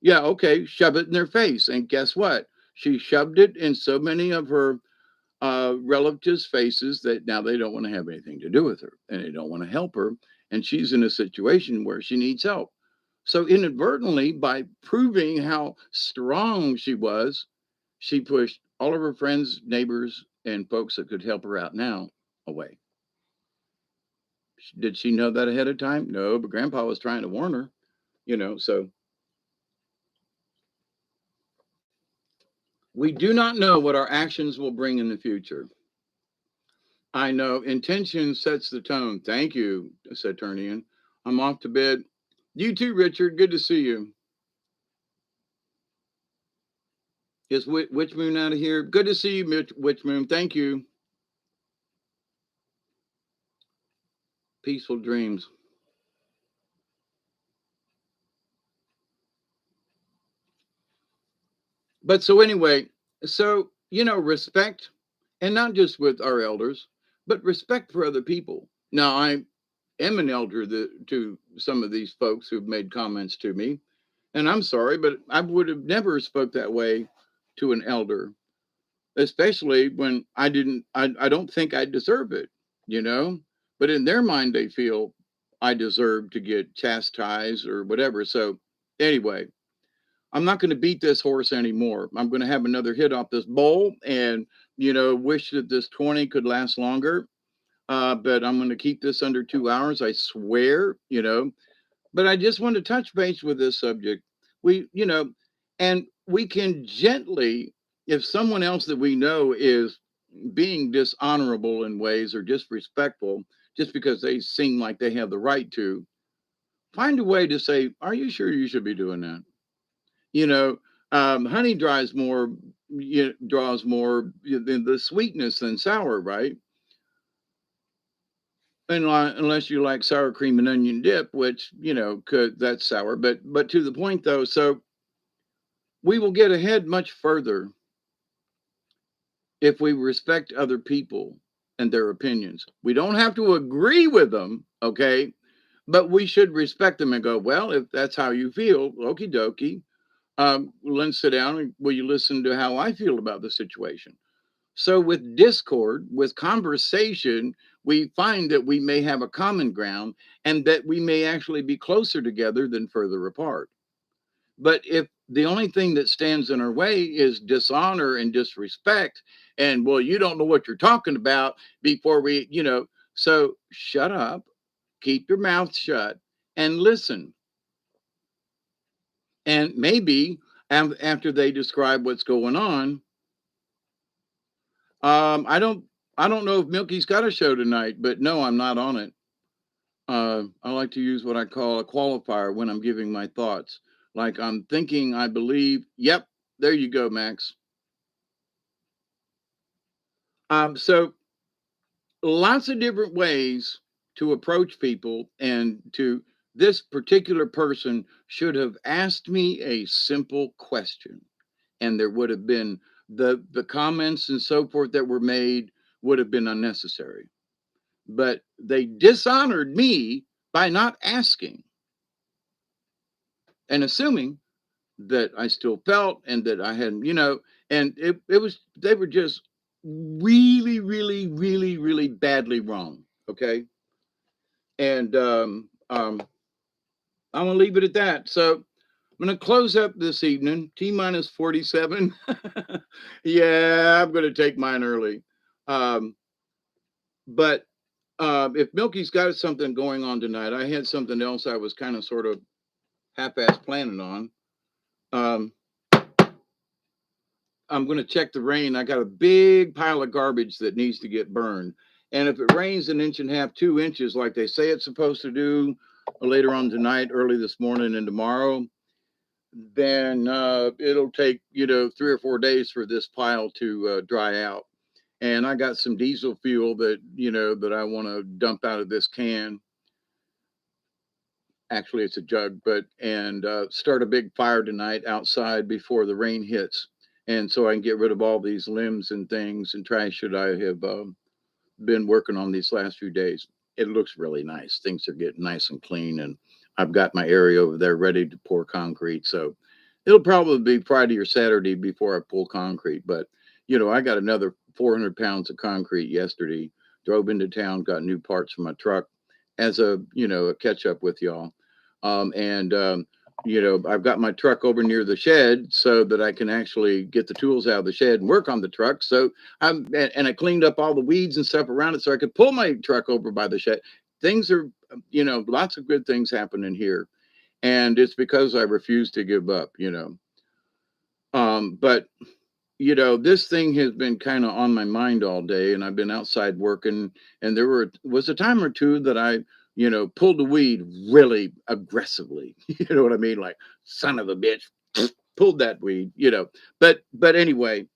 Yeah, okay, shove it in their face. And guess what? She shoved it in so many of her relatives' faces that now they don't want to have anything to do with her and they don't want to help her. And she's in a situation where she needs help. So, inadvertently, by proving how strong she was, she pushed all of her friends, neighbors, and folks that could help her out now away. Did she know that ahead of time? No, but Grandpa was trying to warn her, so We do not know what our actions will bring in the future. I know intention sets the tone. Thank you, Saturnian. I'm off to bed. You too, Richard. Good to see you. Is Witch Moon out of here? Good to see you, Witch Moon. Thank you. Peaceful dreams. But so anyway, so respect, and not just with our elders, but respect for other people. Now, I am an elder to some of these folks who've made comments to me, and I'm sorry, but I would have never spoke that way to an elder, especially when I don't think I deserve it, you know. But in their mind, they feel I deserve to get chastised or whatever. So anyway, I'm not going to beat this horse anymore. I'm going to have another hit off this bowl and, wish that this 20 could last longer. But I'm going to keep this under 2 hours. I swear, but I just want to touch base with this subject. And we can gently, if someone else that we know is being dishonorable in ways or disrespectful, just because they seem like they have the right to, find a way to say, are you sure you should be doing that? you know Honey draws more than the sweetness than sour, right? Unless you like sour cream and onion dip, which could that's sour, but to the point though. So we will get ahead much further if we respect other people and their opinions. We don't have to agree with them, okay, but we should respect them and go, well, if that's how you feel, okie dokie. Let's sit down and will you listen to how I feel about the situation? So, with discord, with conversation, we find that we may have a common ground and that we may actually be closer together than further apart. But if the only thing that stands in our way is dishonor and disrespect, and well, you don't know what you're talking about before so shut up, keep your mouth shut, and listen. And maybe after they describe what's going on, I don't know if Milky's got a show tonight, but no, I'm not on it. I like to use what I call a qualifier when I'm giving my thoughts. Like I'm thinking, I believe. Yep, there you go, Max. So lots of different ways to approach people, and to this particular person should have asked me a simple question, and there would have been the comments and so forth that were made would have been unnecessary. But they dishonored me by not asking and assuming that I still felt and that I hadn't, and it was, they were just really, really, really, really badly wrong. Okay. And I'm going to leave it at that. So I'm going to close up this evening, T minus 47. Yeah, I'm going to take mine early. But if Milky's got something going on tonight, I had something else I was kind of sort of half-ass planning on. Um, I'm going to check the rain. I got a big pile of garbage that needs to get burned. And if it rains an inch and a half, 2 inches, like they say it's supposed to do later on tonight, early this morning, and tomorrow, then it'll take 3 or 4 days for this pile to dry out. And I got some diesel fuel that I want to dump out of this can. Actually, it's a jug, but and start a big fire tonight outside before the rain hits, and so I can get rid of all these limbs and things and trash that I have been working on these last few days. It looks really nice. Things are getting nice and clean, and I've got my area over there ready to pour concrete. So it'll probably be Friday or Saturday before I pull concrete. But I got another 400 pounds of concrete yesterday. Drove into town, got new parts for my truck as a catch up with y'all. And I've got my truck over near the shed so that I can actually get the tools out of the shed and work on the truck. So I cleaned up all the weeds and stuff around it so I could pull my truck over by the shed. Things are, lots of good things happening here. And it's because I refuse to give up. But this thing has been kind of on my mind all day, and I've been outside working, and was a time or two that I, pulled the weed really aggressively. You know what I mean? Like, son of a bitch, pulled that weed, But anyway,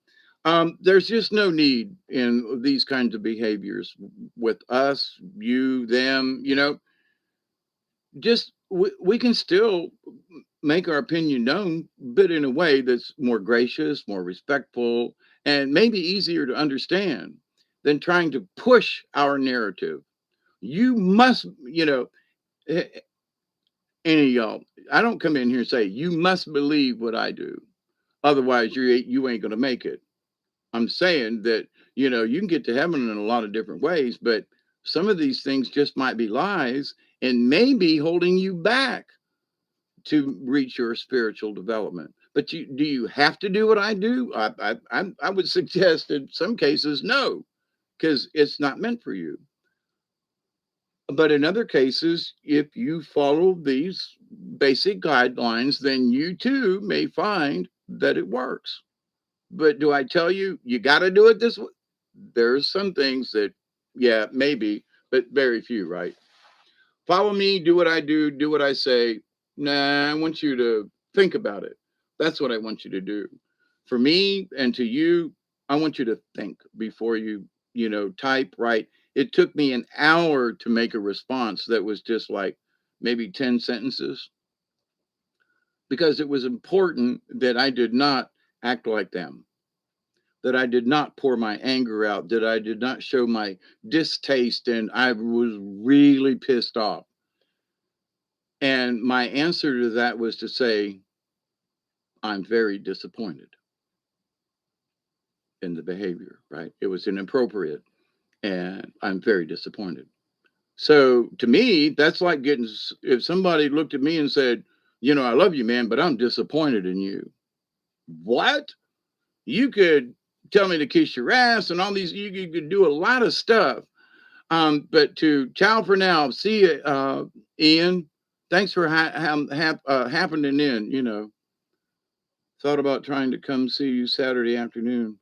there's just no need in these kinds of behaviors with us, you, them, just we can still make our opinion known, but in a way that's more gracious, more respectful, and maybe easier to understand than trying to push our narrative. You must, any of y'all, I don't come in here and say, you must believe what I do. Otherwise, you ain't going to make it. I'm saying that, you can get to heaven in a lot of different ways, but some of these things just might be lies and maybe holding you back to reach your spiritual development. But do you have to do what I do? I would suggest in some cases no, because it's not meant for you. But in other cases, if you follow these basic guidelines, then you too may find that it works. But do I tell you, you got to do it this way? There's some things that, yeah, maybe, but very few, right? Follow me, do what I do what I say. Nah, I want you to think about it. That's what I want you to do. For me and to you, I want you to think before you, type, write. It took me an hour to make a response that was just like maybe 10 sentences because it was important that I did not act like them, that I did not pour my anger out, that I did not show my distaste, and I was really pissed off. And my answer to that was to say, I'm very disappointed in the behavior, right? It was inappropriate and I'm very disappointed. So to me, that's like if somebody looked at me and said, I love you, man, but I'm disappointed in you. What? You could tell me to kiss your ass and all these, you could do a lot of stuff. But to ciao for now, see you, Ian. Thanks for happening in, thought about trying to come see you Saturday afternoon.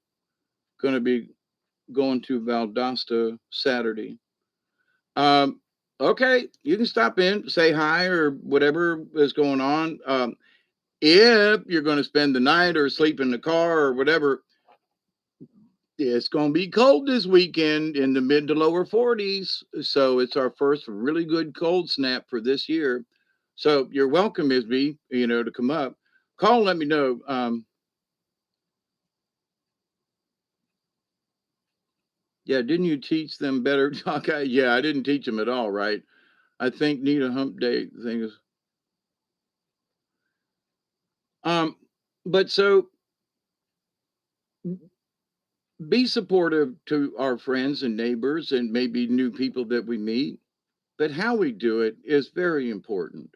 Going to be going to Valdosta Saturday. Okay, you can stop in, say hi, or whatever is going on. If you're going to spend the night or sleep in the car or whatever, it's going to be cold this weekend in the mid to lower 40s. So it's our first really good cold snap for this year. So you're welcome, Isby, to come up. Call and let me know. Yeah, didn't you teach them better? Okay, yeah, I didn't teach them at all, right? I think need a hump day thing is um but so be supportive to our friends and neighbors and maybe new people that we meet, but how we do it is very important.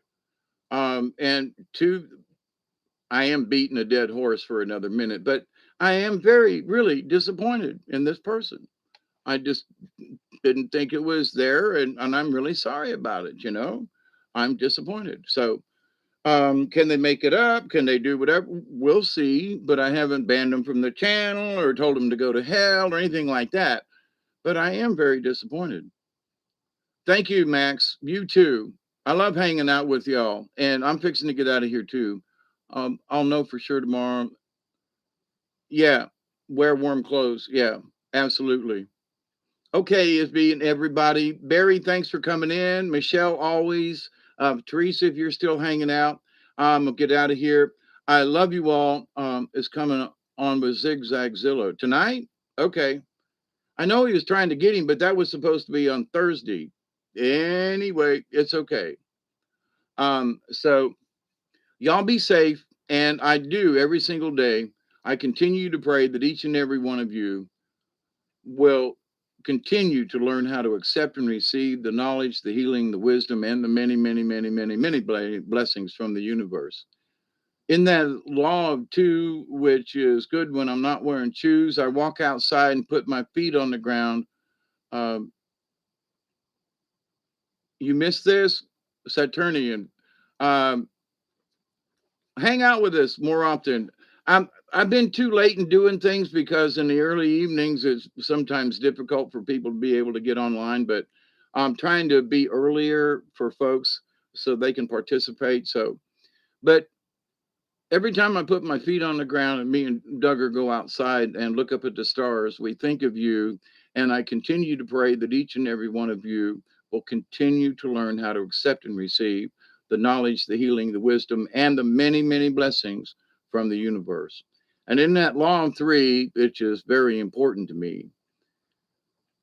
And to I am beating a dead horse for another minute, but I am very really disappointed in this person. I just didn't think it was there, and I'm really sorry about it. I'm disappointed. So can they make it up? Can they do whatever? We'll see. But I haven't banned them from the channel or told them to go to hell or anything like that. But I am very disappointed. Thank you, Max. You too. I love hanging out with y'all, and I'm fixing to get out of here too. I'll know for sure tomorrow. Yeah, wear warm clothes. Yeah, absolutely. Okay, is being everybody. Barry, thanks for coming in. Michelle, always. Teresa, if you're still hanging out, I'll get out of here. I love you all. It's coming on with Zigzag Zillow tonight. Okay. I know he was trying to get him, but that was supposed to be on Thursday. Anyway, it's okay. So y'all be safe. And I do every single day. I continue to pray that each and every one of you will continue to learn how to accept and receive the knowledge, the healing, the wisdom, and the many, many, many, many, many blessings from the universe. In that law of two, which is good when I'm not wearing shoes, I walk outside and put my feet on the ground. Um, you missed this, Saturnian. Um, Hang out with us more often. I've been too late in doing things because in the early evenings it's sometimes difficult for people to be able to get online, but I'm trying to be earlier for folks so they can participate. So, but every time I put my feet on the ground and me and Duggar go outside and look up at the stars, we think of you. And I continue to pray that each and every one of you will continue to learn how to accept and receive the knowledge, the healing, the wisdom, and the many, many blessings from the universe. And in that long three, which is very important to me,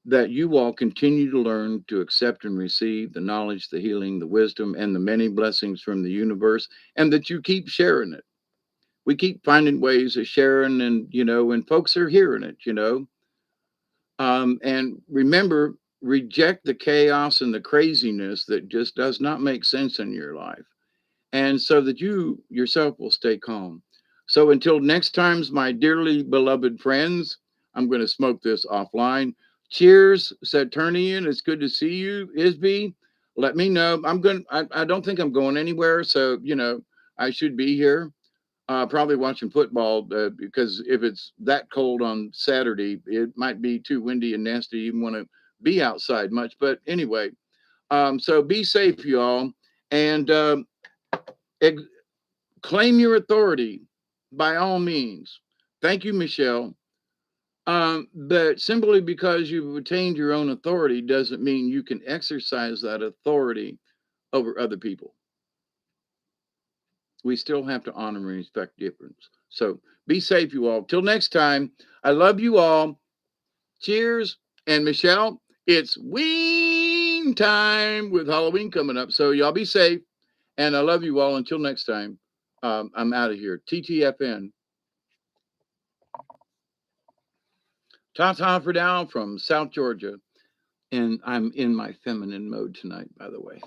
that you all continue to learn to accept and receive the knowledge, the healing, the wisdom, and the many blessings from the universe, and that you keep sharing it. We keep finding ways of sharing, and and folks are hearing it. And remember, reject the chaos and the craziness that just does not make sense in your life, and so that you yourself will stay calm. So until next times, my dearly beloved friends, I'm going to smoke this offline. Cheers, Saturnian. It's good to see you, Isby. Let me know. I don't think I'm going anywhere, so I should be here. Probably watching football because if it's that cold on Saturday, it might be too windy and nasty to even want to be outside much. But anyway, so be safe, y'all, and ex- claim your authority by all means. Thank you, Michelle. But simply because you've attained your own authority doesn't mean you can exercise that authority over other people. We still have to honor and respect difference. So be safe, you all. Till next time, I love you all. Cheers. And Michelle, it's ween time with Halloween coming up. So y'all be safe. And I love you all. Until next time, I'm out of here. TTFN. Ta ta for now from South Georgia. And I'm in my feminine mode tonight, by the way.